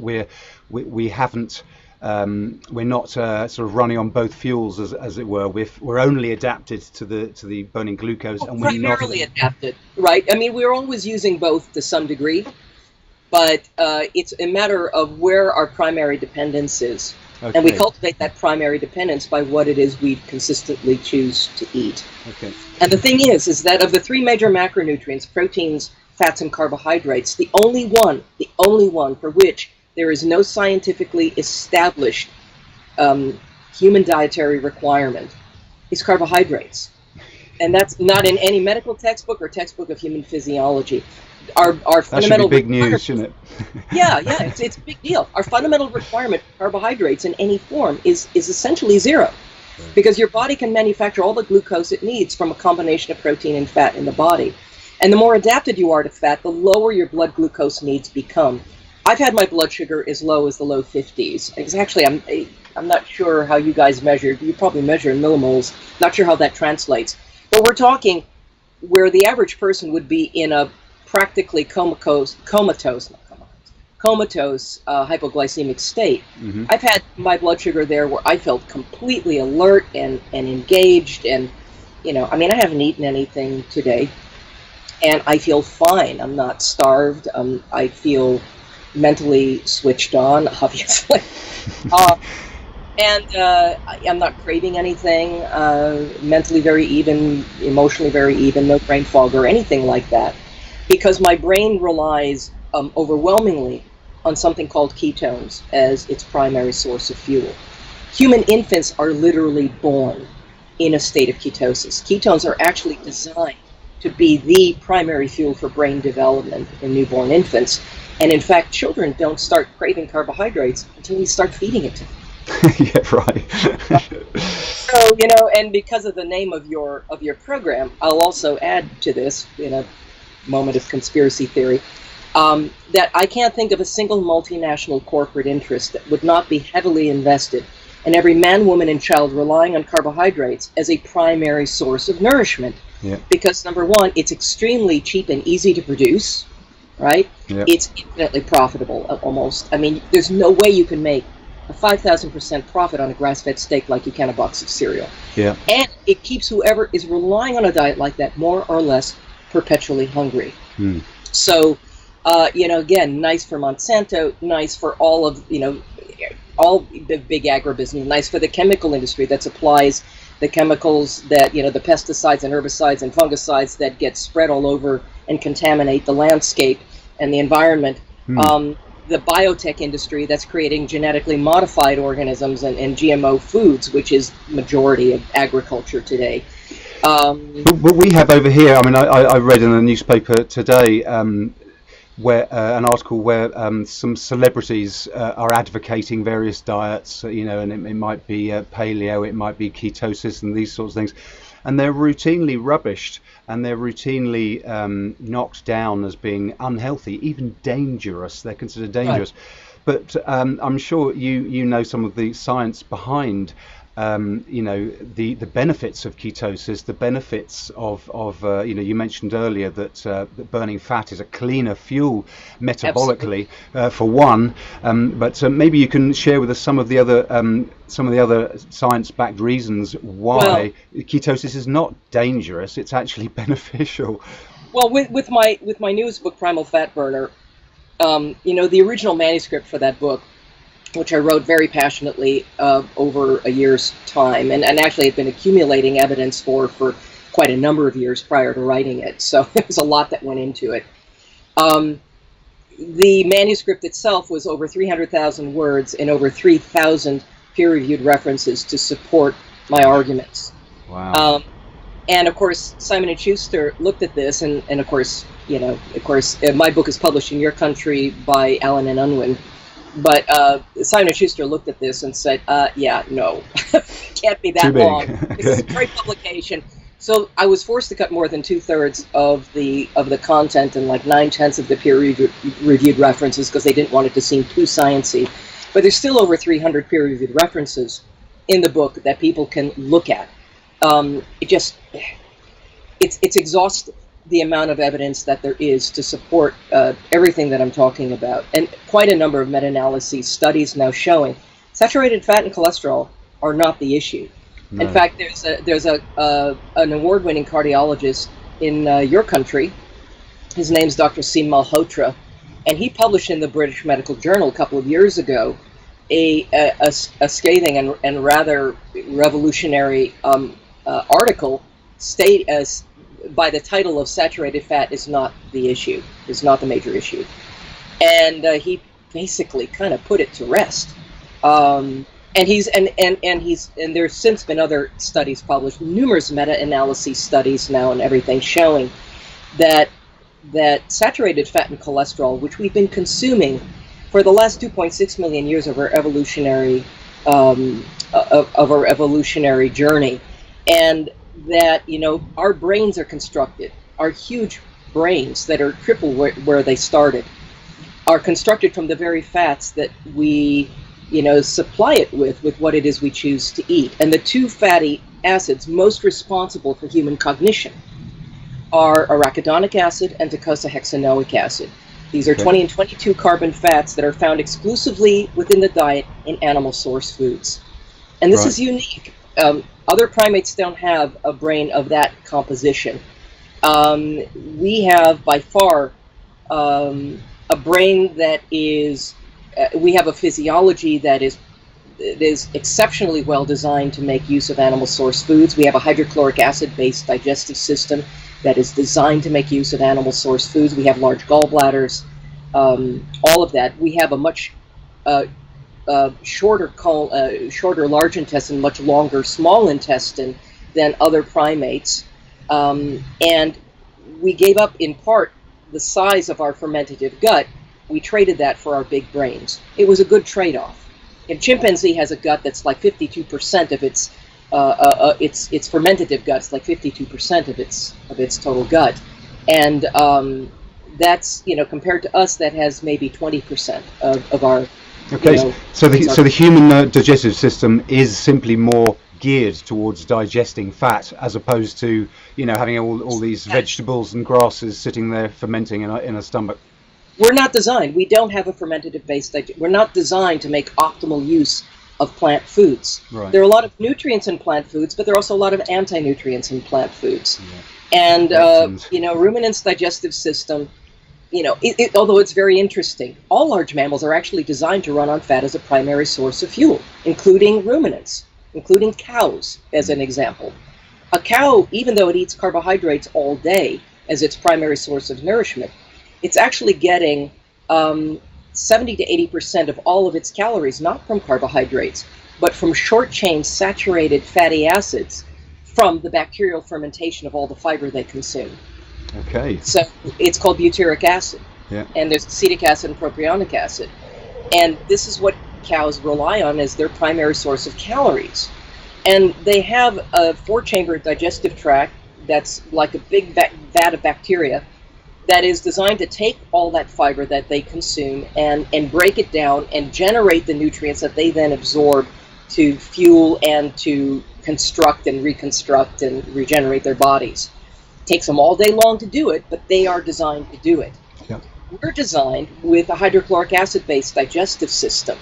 we haven't. We're not sort of running on both fuels, as it were. We're only adapted to the burning glucose, and we're primarily adapted, right? I mean, we're always using both to some degree, but it's a matter of where our primary dependence is, okay. And we cultivate that primary dependence by what it is we consistently choose to eat. Okay. And the thing is that of the three major macronutrients, proteins, fats, and carbohydrates, the only one for which there is no scientifically established human dietary requirement is carbohydrates. And that's not in any medical textbook or textbook of human physiology. Our fundamental that should be big news, shouldn't it? yeah, it's a big deal. Our fundamental requirement for carbohydrates in any form is essentially zero. Because your body can manufacture all the glucose it needs from a combination of protein and fat in the body. And the more adapted you are to fat, the lower your blood glucose needs become. I've had my blood sugar as low as the low 50s. It's actually, I'm not sure how you guys measure. You probably measure in millimoles. Not sure how that translates. But we're talking where the average person would be in a practically comatose hypoglycemic state. Mm-hmm. I've had my blood sugar there where I felt completely alert and engaged, and I mean, I haven't eaten anything today, and I feel fine. I'm not starved. I feel mentally switched on, obviously, and I'm not craving anything. Mentally very even, emotionally very even, no brain fog or anything like that, because my brain relies overwhelmingly on something called ketones as its primary source of fuel. Human infants are literally born in a state of ketosis. Ketones are actually designed to be the primary fuel for brain development in newborn infants. And in fact, children don't start craving carbohydrates until we start feeding it to them. Yeah, right. So, and because of the name of your program, I'll also add to this in a moment of conspiracy theory, that I can't think of a single multinational corporate interest that would not be heavily invested in every man, woman, and child relying on carbohydrates as a primary source of nourishment. Yeah. Because number one, it's extremely cheap and easy to produce, right? Yeah. It's infinitely profitable, almost. I mean, there's no way you can make a 5,000% profit on a grass-fed steak like you can a box of cereal. Yeah. And it keeps whoever is relying on a diet like that more or less perpetually hungry. So, again, nice for Monsanto, nice for all of, all the big agribusiness, nice for the chemical industry that supplies the chemicals that, the pesticides and herbicides and fungicides that get spread all over and contaminate the landscape and the environment. The biotech industry that's creating genetically modified organisms and GMO foods, which is majority of agriculture today. What we have over here, I mean, I read in a newspaper today where an article where some celebrities are advocating various diets, and it might be paleo, it might be ketosis and these sorts of things, and they're routinely rubbished and they're routinely knocked down as being unhealthy, even dangerous. They're considered dangerous. Right. But I'm sure you know some of the science behind the benefits of ketosis, the benefits of you mentioned earlier that burning fat is a cleaner fuel metabolically, for one, but maybe you can share with us some of the other science-backed reasons why ketosis is not dangerous. It's actually beneficial. Well, with my newest book, Primal Fat Burner, the original manuscript for that book, which I wrote very passionately over a year's time, and actually had been accumulating evidence for quite a number of years prior to writing it, so there's a lot that went into it. The manuscript itself was over 300,000 words and over 3,000 peer-reviewed references to support my arguments. Wow. And of course, Simon & Schuster looked at this, and of course, my book is published in your country by Allen and Unwin. But Simon & Schuster looked at this and said, yeah, no, can't be that long. This is a great publication. So I was forced to cut more than 2/3 of the content and like 9/10 of the peer-reviewed references because they didn't want it to seem too sciencey. But there's still over 300 peer-reviewed references in the book that people can look at. It's exhaustive, the amount of evidence that there is to support everything that I'm talking about, and quite a number of meta-analyses, studies now showing saturated fat and cholesterol are not the issue. No. In fact, there's an award-winning cardiologist in your country. His name's Dr. Seem Malhotra, and he published in the British Medical Journal a couple of years ago a scathing and rather revolutionary article by the title of "Saturated Fat is not the issue, is not the major issue," and he basically kind of put it to rest. And there's since been other studies published, numerous meta-analysis studies now and everything showing that saturated fat and cholesterol, which we've been consuming for the last 2.6 million years of our evolutionary journey, and that our brains are constructed, our huge brains that are triple where they started, are constructed from the very fats that we supply it with what it is we choose to eat. And the two fatty acids most responsible for human cognition are arachidonic acid and docosahexaenoic acid. These are 20 and 22 carbon fats that are found exclusively within the diet in animal source foods. And this is unique. Other primates don't have a brain of that composition. We have by far a brain that is, we have a physiology that is exceptionally well designed to make use of animal source foods. We have a hydrochloric acid based digestive system that is designed to make use of animal source foods. We have large gallbladders, all of that. We have a much shorter large intestine, much longer small intestine than other primates. And we gave up in part the size of our fermentative gut. We traded that for our big brains. It was a good trade-off. And chimpanzee has a gut that's like 52% of its fermentative guts, like 52% of its total gut, and that's compared to us that has maybe 20% of our. Okay, so the human digestive system is simply more geared towards digesting fat as opposed to having all these vegetables and grasses sitting there fermenting in a stomach. We're not designed. We don't have a fermentative based digestion. We're not designed to make optimal use of plant foods. Right. There are a lot of nutrients in plant foods, but there are also a lot of anti-nutrients in plant foods. Yeah. And ruminants' digestive system, although it's very interesting, all large mammals are actually designed to run on fat as a primary source of fuel, including ruminants, including cows, as an example. A cow, even though it eats carbohydrates all day as its primary source of nourishment, it's actually getting 70 to 80% of all of its calories not from carbohydrates, but from short-chain saturated fatty acids from the bacterial fermentation of all the fiber they consume. Okay. So it's called butyric acid. Yeah. And there's acetic acid and propionic acid. And this is what cows rely on as their primary source of calories. And they have a 4-chamber digestive tract that's like a big vat of bacteria that is designed to take all that fiber that they consume and break it down and generate the nutrients that they then absorb to fuel and to construct and reconstruct and regenerate their bodies. It takes them all day long to do it, but they are designed to do it. Yep. We're designed with a hydrochloric acid-based digestive system.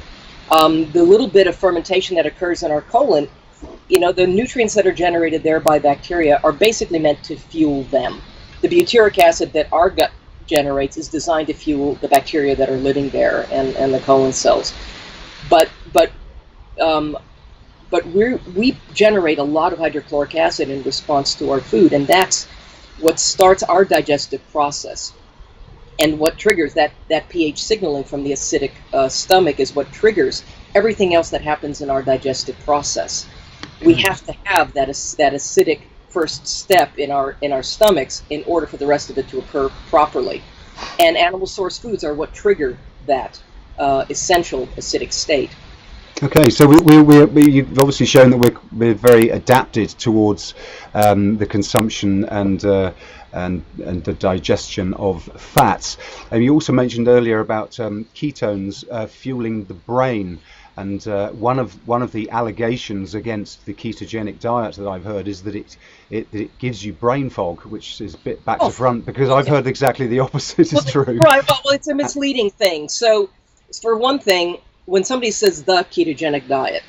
The little bit of fermentation that occurs in our colon, the nutrients that are generated there by bacteria are basically meant to fuel them. The butyric acid that our gut generates is designed to fuel the bacteria that are living there and the colon cells. But we generate a lot of hydrochloric acid in response to our food, and that's what starts our digestive process. And what triggers that pH signaling from the acidic stomach is what triggers everything else that happens in our digestive process. We have to have that acidic first step in our stomachs in order for the rest of it to occur properly. And animal source foods are what trigger that essential acidic state. Okay, so you've obviously shown that we're very adapted towards the consumption and the digestion of fats. And you also mentioned earlier about ketones fueling the brain. And one of the allegations against the ketogenic diet that I've heard is that it gives you brain fog, which is a bit back to front, because I've heard exactly the opposite is true. Right. Well, it's a misleading thing. So, for one thing, when somebody says the ketogenic diet,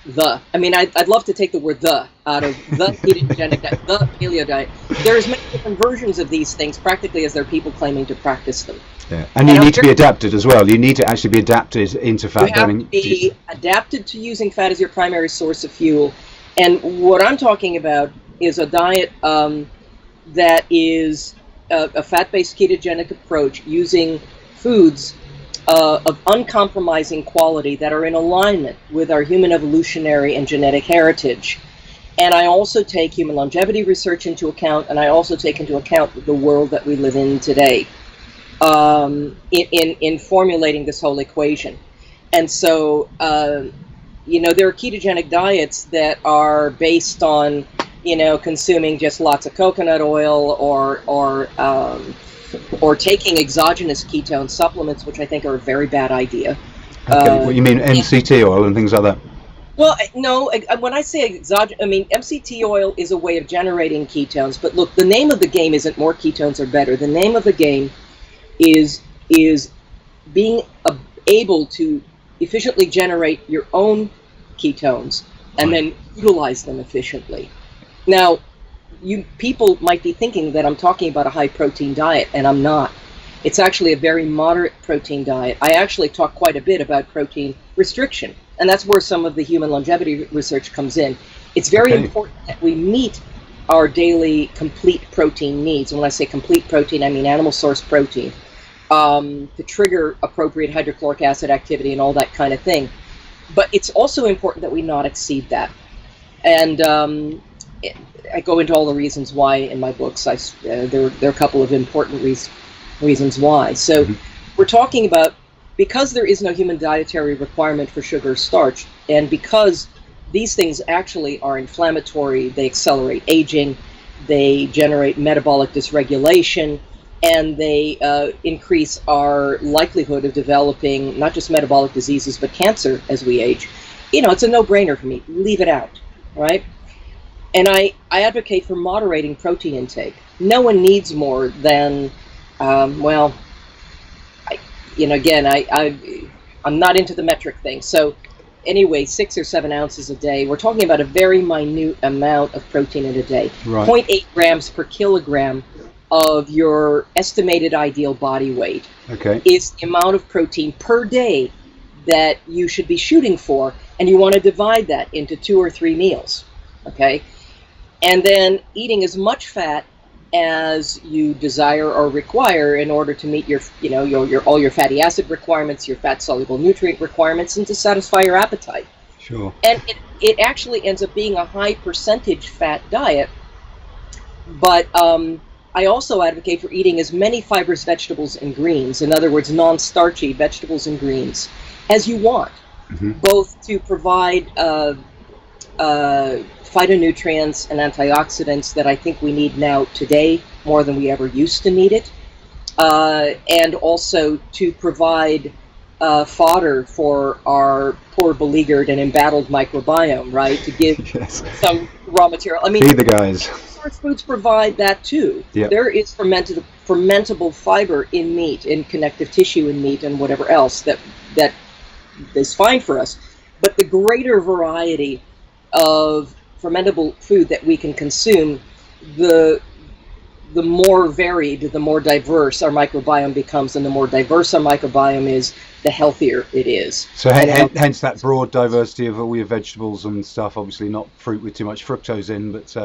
I'd love to take the word the out of the ketogenic diet, the paleo diet. There's many different versions of these things, practically, as there are people claiming to practice them. Yeah. And you need to be adapted as well. You need to actually be adapted into fat burning. You have to be adapted to using fat as your primary source of fuel. And what I'm talking about is a diet that is a fat-based ketogenic approach using foods of uncompromising quality that are in alignment with our human evolutionary and genetic heritage. And I also take human longevity research into account, and I also take into account the world that we live in today in formulating this whole equation. And so, there are ketogenic diets that are based on, consuming just lots of coconut oil or taking exogenous ketone supplements, which I think are a very bad idea. Okay, what you mean MCT oil and things like that? Well, no, when I say exogenous, MCT oil is a way of generating ketones, but look, the name of the game isn't more ketones are better. The name of the game is being able to efficiently generate your own ketones and then utilize them efficiently. Now, people might be thinking that I'm talking about a high protein diet, and I'm not. It's actually a very moderate protein diet. I actually talk quite a bit about protein restriction, and that's where some of the human longevity research comes in. It's very important that we meet our daily complete protein needs. And when I say complete protein, I mean animal source protein, to trigger appropriate hydrochloric acid activity and all that kind of thing. But it's also important that we not exceed that. And I go into all the reasons why in my books. There are a couple of important reasons why. So we're talking about, because there is no human dietary requirement for sugar or starch, and because these things actually are inflammatory, they accelerate aging, they generate metabolic dysregulation, and they increase our likelihood of developing not just metabolic diseases, but cancer as we age. It's a no-brainer for me. Leave it out, right? And I advocate for moderating protein intake. No one needs more than, I'm not into the metric thing. So anyway, 6 or 7 ounces a day. We're talking about a very minute amount of protein in a day. Right. 0.8 grams per kilogram of your estimated ideal body weight is the amount of protein per day that you should be shooting for, and you want to divide that into 2 or 3 meals, okay? And then eating as much fat as you desire or require in order to meet your all your fatty acid requirements, your fat soluble nutrient requirements, and to satisfy your appetite. Sure. And it actually ends up being a high percentage fat diet, but I also advocate for eating as many fibrous vegetables and greens, in other words, non-starchy vegetables and greens, as you want, both to provide phytonutrients and antioxidants that I think we need now today more than we ever used to need it, and also to provide fodder for our poor, beleaguered, and embattled microbiome, right? To give some raw material. Feed the guys. Source foods provide that too. Yep. There is fermentable fiber in meat, in connective tissue in meat, and whatever else that is fine for us. But the greater variety of fermentable food that we can consume, the more varied, the more diverse our microbiome becomes, and the more diverse our microbiome is, the healthier it is. So hence that broad diversity of all your vegetables and stuff, obviously not fruit with too much fructose in, but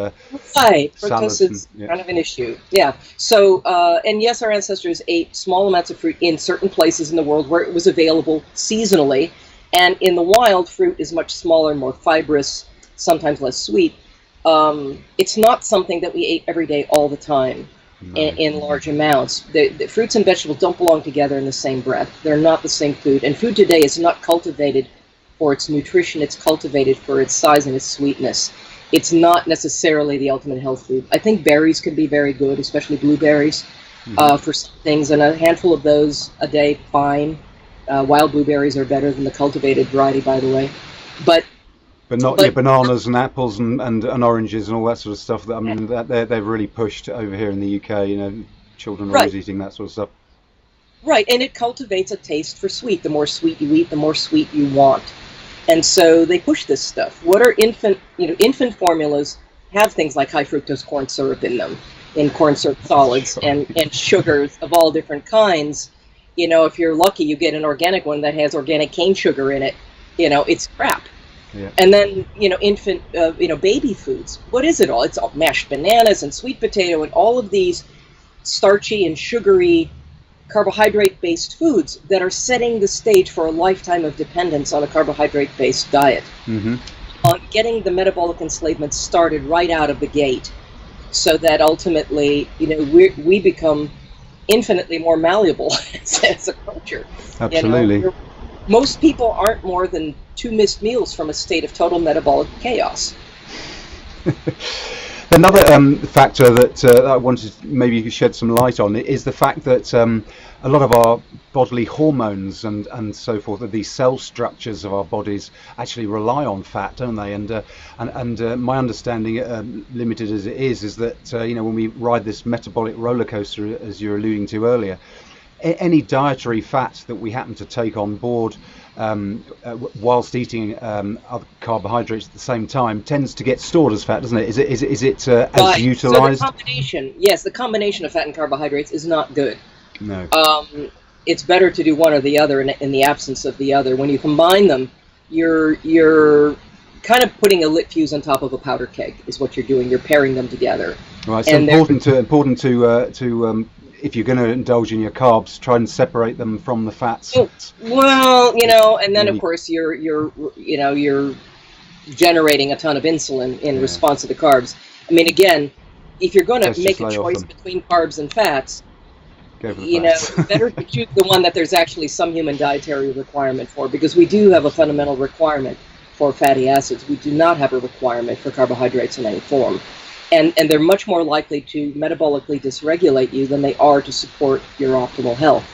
right, fructose is kind of an issue. Yeah. So, and yes, our ancestors ate small amounts of fruit in certain places in the world where it was available seasonally, and in the wild, fruit is much smaller, more fibrous, sometimes less sweet. it's not something that we ate every day all the time in large amounts. The fruits and vegetables don't belong together in the same breath. They're not the same food. And food today is not cultivated for its nutrition. It's cultivated for its size and its sweetness. It's not necessarily the ultimate health food. I think berries can be very good, especially blueberries, for some things. And a handful of those a day, fine. Wild blueberries are better than the cultivated variety, by the way. But not your bananas and apples and oranges and all that sort of stuff. That, I mean, they've really pushed over here in the UK. You know, children are always eating that sort of stuff. Right, and it cultivates a taste for sweet. The more sweet you eat, the more sweet you want. And so they push this stuff. What are infant formulas have things like high fructose corn syrup in them, in corn syrup solids, and sugars of all different kinds. You know, if you're lucky, you get an organic one that has organic cane sugar in it. You know, it's crap. Yeah. And then, infant, baby foods. What is it all? It's all mashed bananas and sweet potato and all of these starchy and sugary carbohydrate-based foods that are setting the stage for a lifetime of dependence on a carbohydrate-based diet. On getting the metabolic enslavement started right out of the gate, so that ultimately, we become infinitely more malleable as a culture. Absolutely. Most people aren't more than 2 missed meals from a state of total metabolic chaos. Another factor that I wanted maybe you could shed some light on is the fact that a lot of our bodily hormones and so forth, these cell structures of our bodies actually rely on fat, don't they? And my understanding, limited as it is that when we ride this metabolic roller coaster, as you're alluding to earlier, any dietary fat that we happen to take on board whilst eating other carbohydrates at the same time tends to get stored as fat, doesn't it? Is it as utilized? So the combination of fat and carbohydrates is not good. No. It's better to do one or the other in the absence of the other. When you combine them, you're kind of putting a lit fuse on top of a powder keg is what you're doing. You're pairing them together. Right. So important to if you're going to indulge in your carbs, try and separate them from the fats. Well, and then of course you're generating a ton of insulin in response to the carbs. I mean, again, if you're going to make a choice between carbs and fats, better to choose the one that there's actually some human dietary requirement for, because we do have a fundamental requirement for fatty acids. We do not have a requirement for carbohydrates in any form. And they're much more likely to metabolically dysregulate you than they are to support your optimal health.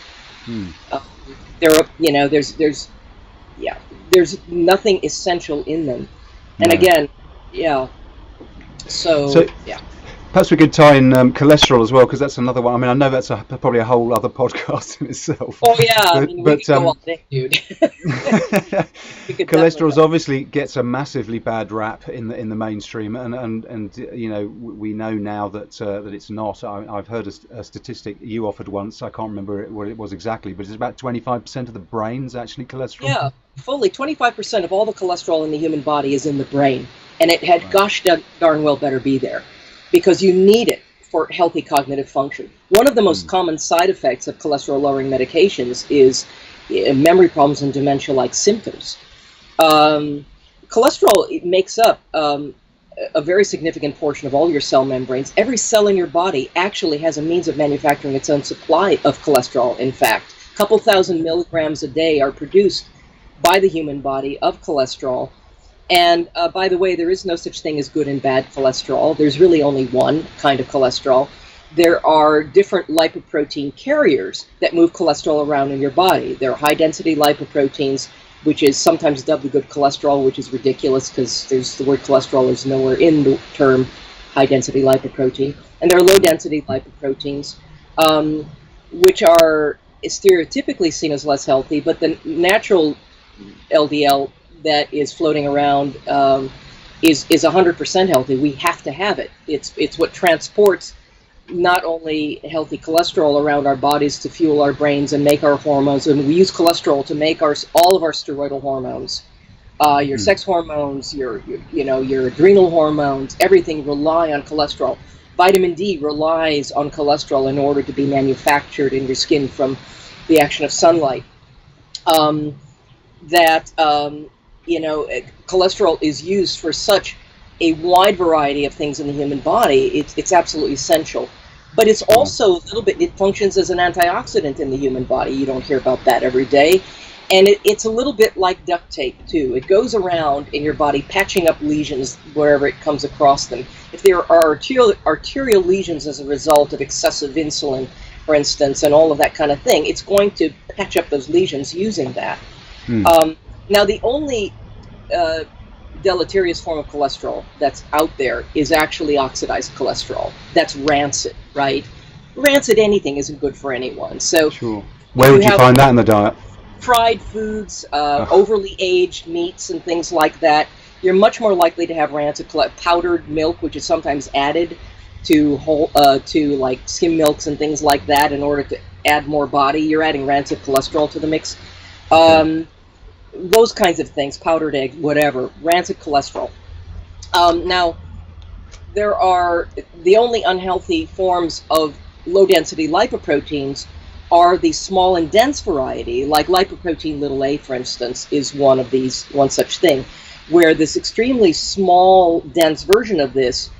There's nothing essential in them. And again, So perhaps we could tie in cholesterol as well, because that's another one. I mean, I know that's probably a whole other podcast in itself. Oh yeah, we could go all day, dude. Cholesterol obviously gets a massively bad rap in the mainstream, and we know now that it's not. I've heard a statistic you offered once. I can't remember what it was exactly, but it's about 25% of the brain's actually cholesterol. Yeah, fully 25% of all the cholesterol in the human body is in the brain, and it had gosh darn well better be there, because you need it for healthy cognitive function. One of the most common side effects of cholesterol-lowering medications is memory problems and dementia-like symptoms. Cholesterol makes up a very significant portion of all your cell membranes. Every cell in your body actually has a means of manufacturing its own supply of cholesterol, in fact. A couple thousand milligrams a day are produced by the human body of cholesterol. And by the way, there is no such thing as good and bad cholesterol. There's really only one kind of cholesterol. There are different lipoprotein carriers that move cholesterol around in your body. There are high-density lipoproteins, which is sometimes dubbed the good cholesterol, which is ridiculous because the word cholesterol is nowhere in the term high-density lipoprotein. And there are low-density lipoproteins, which are stereotypically seen as less healthy, but the natural LDL that is floating around is 100% healthy. We have to have it. It's what transports not only healthy cholesterol around our bodies to fuel our brains and make our hormones, and we use cholesterol to make all of our steroidal hormones, your sex hormones, your adrenal hormones, everything rely on cholesterol. Vitamin D relies on cholesterol in order to be manufactured in your skin from the action of sunlight. Cholesterol is used for such a wide variety of things in the human body, it's absolutely essential. But it's also a little bit, it functions as an antioxidant in the human body. You don't hear about that every day. And it's a little bit like duct tape, too. It goes around in your body, patching up lesions wherever it comes across them. If there are arterial lesions as a result of excessive insulin, for instance, and all of that kind of thing, it's going to patch up those lesions using that. Now, the only deleterious form of cholesterol that's out there is actually oxidized cholesterol. That's rancid, right? Rancid anything isn't good for anyone. So, sure. Where would you find that in the diet? Fried foods, overly aged meats and things like that, you're much more likely to have rancid powdered milk, which is sometimes added to like skim milks and things like that in order to add more body. You're adding rancid cholesterol to the mix. Those kinds of things, powdered egg, whatever, rancid cholesterol. Now, there are the only unhealthy forms of low-density lipoproteins are the small and dense variety, like lipoprotein little a, for instance, is one such thing, where this extremely small, dense version of this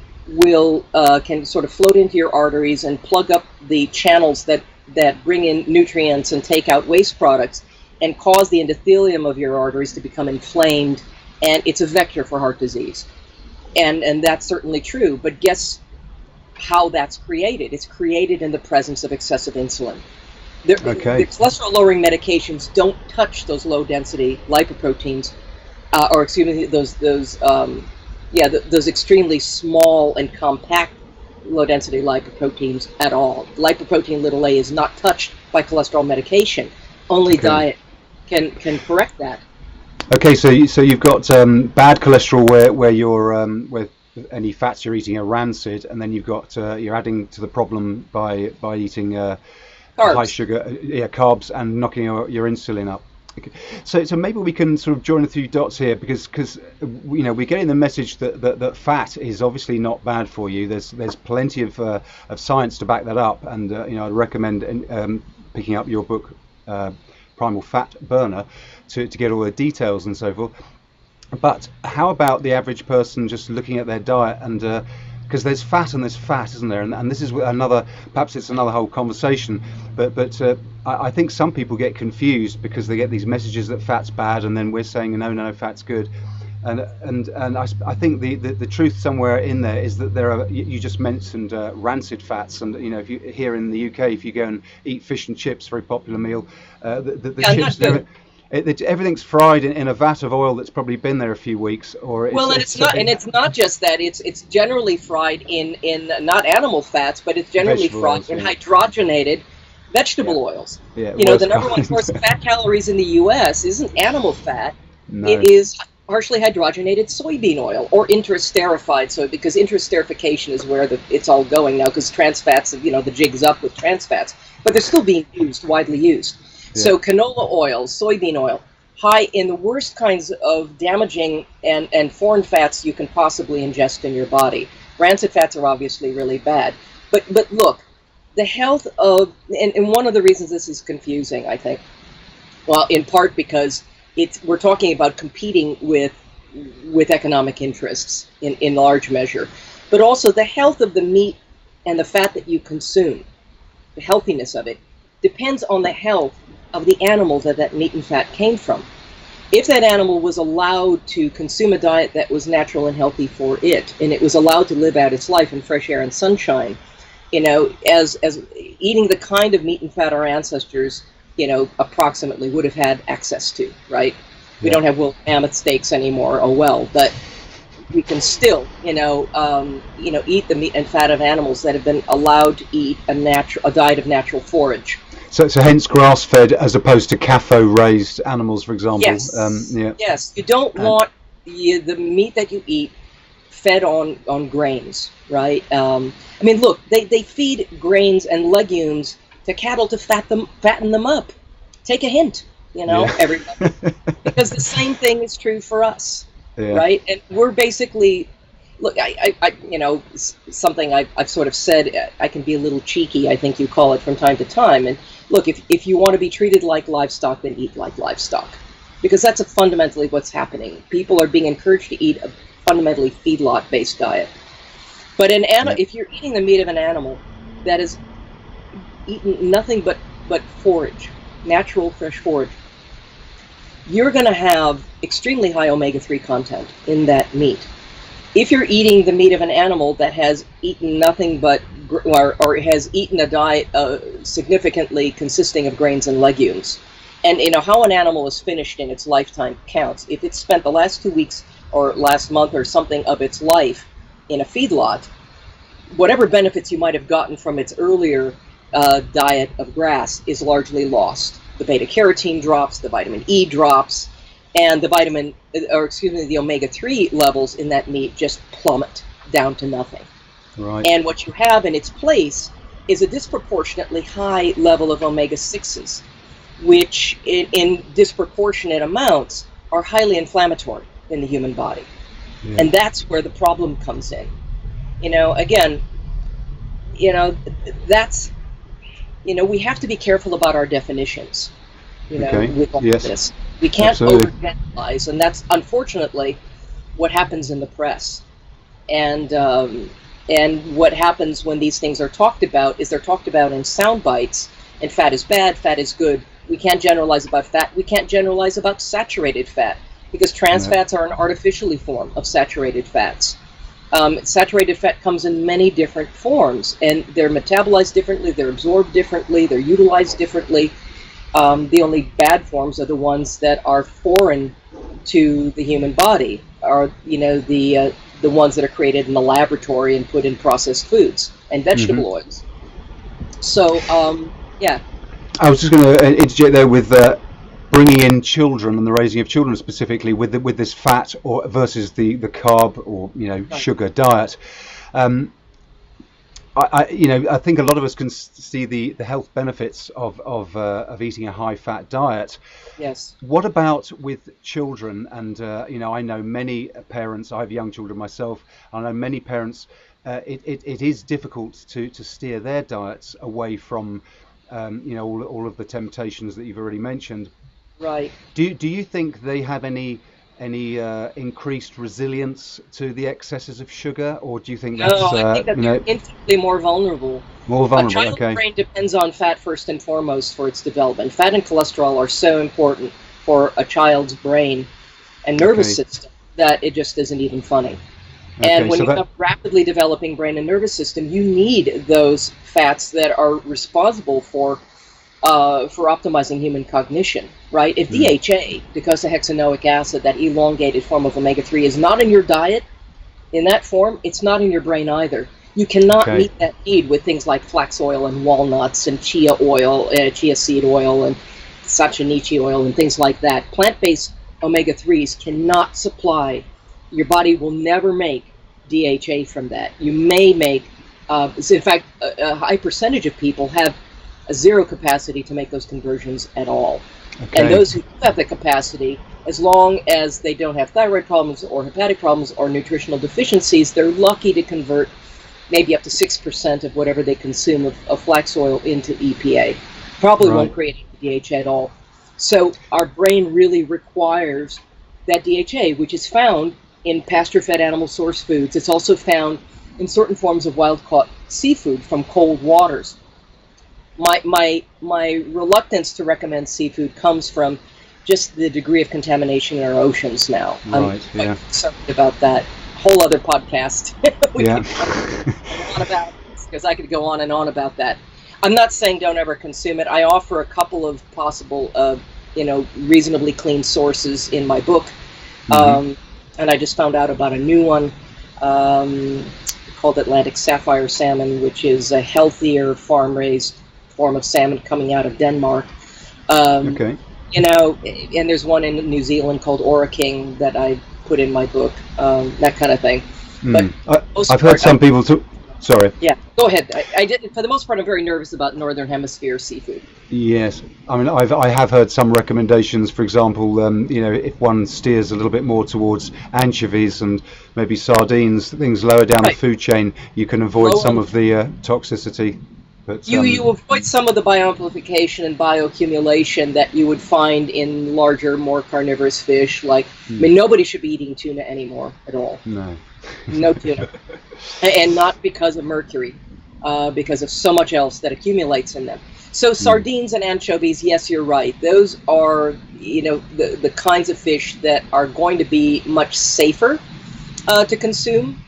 can sort of float into your arteries and plug up the channels that bring in nutrients and take out waste products and cause the endothelium of your arteries to become inflamed, and it's a vector for heart disease. And that's certainly true, but guess how that's created? It's created in the presence of excessive insulin. The cholesterol-lowering medications don't touch those low-density lipoproteins, those extremely small and compact low-density lipoproteins at all. Lipoprotein little a is not touched by cholesterol medication. Only diet can correct that. Okay, so you've got bad cholesterol where you're where any fats you're eating are rancid, and then you've got you're adding to the problem by eating high sugar, carbs, and knocking your insulin up. Okay. So maybe we can sort of join a few dots here, because we're getting the message that fat is obviously not bad for you. There's plenty of science to back that up, and I'd recommend picking up your book, Primal Fat Burner, to get all the details and so forth. But how about the average person just looking at their diet, and because there's fat and there's fat, isn't there? And this is perhaps it's another whole conversation, but I think some people get confused because they get these messages that fat's bad, and then we're saying no, fat's good. And I think the truth somewhere in there is that there are, you just mentioned rancid fats, and if you here in the UK, if you go and eat fish and chips, very popular meal, the chips, everything's fried in a vat of oil that's probably been there a few weeks, or it's not just that. It's generally fried in not animal fats, but it's generally fried in hydrogenated vegetable oils. Yeah, the number one source of fat calories in the U.S. isn't animal fat. No. It is partially hydrogenated soybean oil, or interesterified soy, because interesterification is where it's all going now, because trans fats, the jig's up with trans fats, but they're still being widely used. Yeah. So canola oil, soybean oil, high in the worst kinds of damaging and foreign fats you can possibly ingest in your body. Rancid fats are obviously really bad. But look, the health of, and one of the reasons this is confusing, I think, well, in part because we're talking about competing with economic interests in large measure, but also the health of the meat and the fat that you consume, the healthiness of it, depends on the health of the animal that meat and fat came from. If that animal was allowed to consume a diet that was natural and healthy for it, and it was allowed to live out its life in fresh air and sunshine, as eating the kind of meat and fat our ancestors, approximately would have had access to, right? We don't have wool mammoth steaks anymore, oh well, but we can still, eat the meat and fat of animals that have been allowed to eat a diet of natural forage. So hence grass-fed as opposed to CAFO-raised animals, for example. Yes. Yes. You don't want the meat that you eat fed on grains, right? Look, they feed grains and legumes to cattle to fatten them up. Take a hint, everybody. Because the same thing is true for us, right? And we're basically, look, something I've sort of said, I can be a little cheeky, I think you call it, from time to time. And look, if you want to be treated like livestock, then eat like livestock. Because that's fundamentally what's happening. People are being encouraged to eat fundamentally feedlot-based diet. But if you're eating the meat of an animal that has eaten nothing but forage, natural fresh forage, you're going to have extremely high omega-3 content in that meat. If you're eating the meat of an animal that has eaten nothing but, or has eaten a diet significantly consisting of grains and legumes, and how an animal is finished in its lifetime counts. If it's spent the last 2 weeks or last month or something of its life in a feedlot, whatever benefits you might have gotten from its earlier diet of grass is largely lost. The beta-carotene drops, the vitamin E drops, and the the omega-3 levels in that meat just plummet down to nothing. Right. And what you have in its place is a disproportionately high level of omega-6s, which in disproportionate amounts are highly inflammatory in the human body. Yeah. And that's where the problem comes in. Again, that's, we have to be careful about our definitions, with all this. We can't overgeneralize, and that's unfortunately what happens in the press. And what happens when these things are talked about is they're talked about in sound bites, and fat is bad, fat is good. We can't generalize about fat. We can't generalize about saturated fat, because trans fats are an artificially form of saturated fats. Saturated fat comes in many different forms, and they're metabolized differently, they're absorbed differently, they're utilized differently. The only bad forms are the ones that are foreign to the human body, are the ones that are created in the laboratory and put in processed foods and vegetable oils. So, yeah. I was just going to interject there with bringing in children and the raising of children specifically with this fat or versus the carb or sugar diet. I think a lot of us can see the health benefits of eating a high fat diet. Yes. What about with children? And I know many parents. I have young children myself. I know many parents. It is difficult to steer their diets away from all of the temptations that you've already mentioned. Right. Do you think they have any increased resilience to the excesses of sugar, or do you think that's I think that they're infinitely more vulnerable. More vulnerable. A child's brain depends on fat first and foremost for its development. Fat and cholesterol are so important for a child's brain and nervous system that it just isn't even funny. And when you have a rapidly developing brain and nervous system, you need those fats that are responsible for optimizing human cognition, right? If DHA, docosahexaenoic acid, that elongated form of omega-3, is not in your diet in that form, it's not in your brain either. You cannot meet that need with things like flax oil and walnuts and chia seed oil and sachanichi oil and things like that. Plant-based omega-3s cannot supply. Your body will never make DHA from that. You may make, in fact, a high percentage of people have a zero capacity to make those conversions at all. And those who have the capacity, as long as they don't have thyroid problems or hepatic problems or nutritional deficiencies, they're lucky to convert maybe up to 6% of whatever they consume of flax oil into EPA. Probably won't create DHA at all. So our brain really requires that DHA, which is found in pasture-fed animal source foods. It's also found in certain forms of wild-caught seafood from cold waters. My reluctance to recommend seafood comes from just the degree of contamination in our oceans now. I'm quite concerned about that. Whole other podcast we could go on about, because I could go on and on about that. I'm not saying don't ever consume it. I offer a couple of possible, reasonably clean sources in my book, and I just found out about a new one called Atlantic Sapphire salmon, which is a healthier farm-raised form of salmon coming out of Denmark. And there's one in New Zealand called Ora King that I put in my book, that kind of thing. But I've heard some people talk. Sorry. Yeah, go ahead. I did. For the most part, I'm very nervous about Northern Hemisphere seafood. Yes, I mean, I have heard some recommendations. For example, if one steers a little bit more towards anchovies and maybe sardines, things lower down the food chain, you can avoid some of the toxicity. But you avoid some of the bioamplification and bioaccumulation that you would find in larger, more carnivorous fish. Like, I mean, nobody should be eating tuna anymore at all. No tuna, and not because of mercury, because of so much else that accumulates in them. So sardines and anchovies, yes, you're right. Those are, the kinds of fish that are going to be much safer to consume.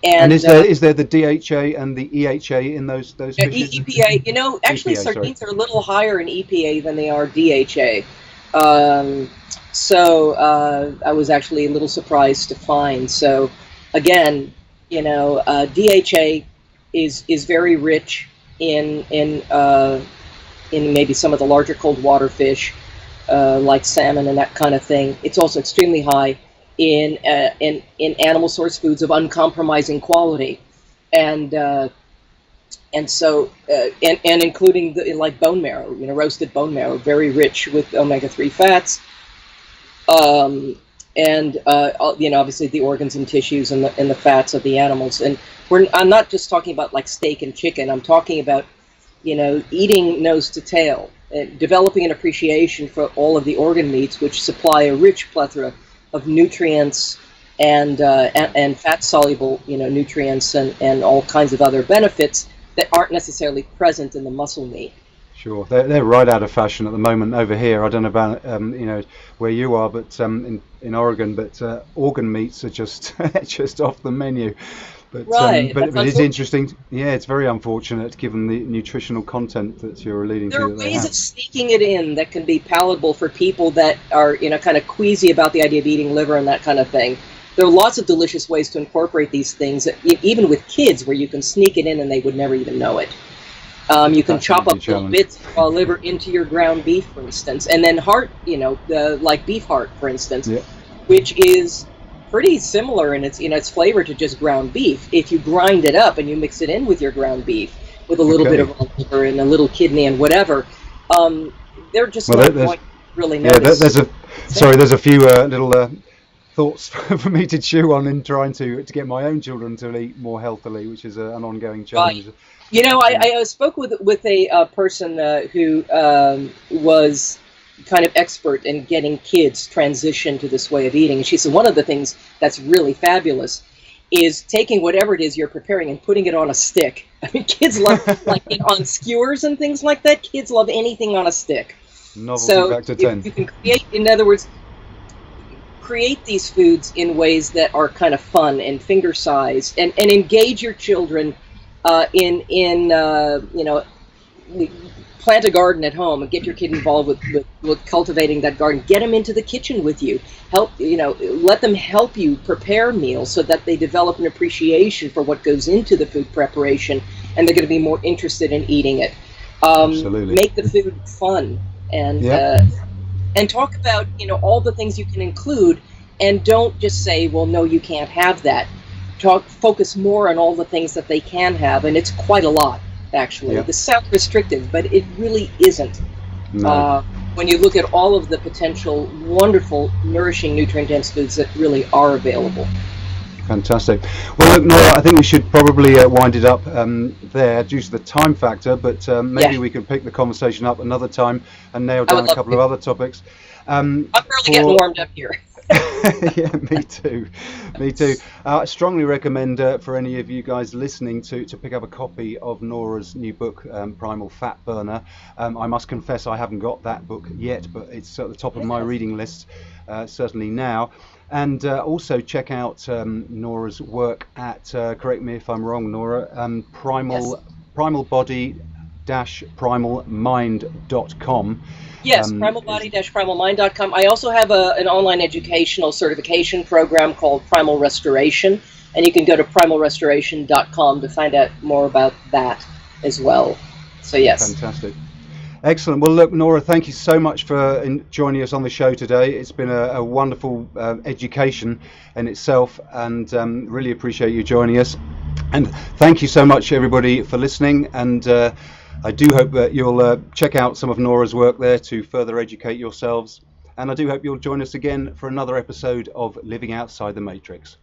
And is there the DHA and the EHA in those fishes? EPA. Actually, EPA, sardines are a little higher in EPA than they are DHA. So I was actually a little surprised to find. So again, DHA is very rich in maybe some of the larger cold water fish, like salmon and that kind of thing. It's also extremely high in animal source foods of uncompromising quality, and so including like bone marrow, roasted bone marrow, very rich with omega-3 fats, and obviously the organs and tissues and the fats of the animals. And I'm not just talking about like steak and chicken. I'm talking about eating nose to tail, developing an appreciation for all of the organ meats, which supply a rich plethora of nutrients and fat-soluble, nutrients and all kinds of other benefits that aren't necessarily present in the muscle meat. Sure, they're right out of fashion at the moment over here. I don't know about where you are, but in Oregon, but organ meats are just just off the menu. But, right. But it's interesting. Yeah, it's very unfortunate given the nutritional content that you're alluding to. There are ways of sneaking it in that can be palatable for people that are, kind of queasy about the idea of eating liver and that kind of thing. There are lots of delicious ways to incorporate these things, even with kids, where you can sneak it in and they would never even know it. You can chop up little bits of liver into your ground beef, for instance, and then heart, like beef heart, for instance, which is pretty similar in its flavor to just ground beef. If you grind it up and you mix it in with your ground beef with a little bit of liver and a little kidney and whatever, they're just not going to really notice. There's a few little thoughts for me to chew on in trying to get my own children to eat more healthily, which is an ongoing challenge. I spoke with a person who was kind of expert in getting kids transition to this way of eating. And she said one of the things that's really fabulous is taking whatever it is you're preparing and putting it on a stick. I mean, kids love like on skewers and things like that. Kids love anything on a stick. Novelty factor 10. You can create, in other words, create these foods in ways that are kind of fun and finger-sized, and engage your children plant a garden at home and get your kid involved with cultivating that garden. Get them into the kitchen with you. Let them help you prepare meals so that they develop an appreciation for what goes into the food preparation, and they're going to be more interested in eating it. Absolutely. Make the food fun, and talk about all the things you can include, and don't just say, well, no, you can't have that. Focus more on all the things that they can have, and it's quite a lot. Actually, this sounds restrictive, but it really isn't. No. When you look at all of the potential wonderful, nourishing, nutrient-dense foods that really are available. Fantastic. Well, look, Nora, I think we should probably wind it up there due to the time factor, but maybe we could pick the conversation up another time and nail down a couple of other topics. I'm really getting warmed up here. Yeah, me too. I strongly recommend for any of you guys listening to pick up a copy of Nora's new book, Primal Fat Burner. I must confess I haven't got that book yet, but it's at the top of my reading list certainly now. And also check out Nora's work at, correct me if I'm wrong, Nora, primalbody-primalmind.com. Yes, primalbody-primalmind.com. I also have an online educational certification program called Primal Restoration, and you can go to primalrestoration.com to find out more about that as well. So yes. Fantastic. Excellent. Well, look, Nora, thank you so much for joining us on the show today. It's been a wonderful education in itself, and really appreciate you joining us. And thank you so much, everybody, for listening. And I do hope that you'll check out some of Nora's work there to further educate yourselves. And I do hope you'll join us again for another episode of Living Outside the Matrix.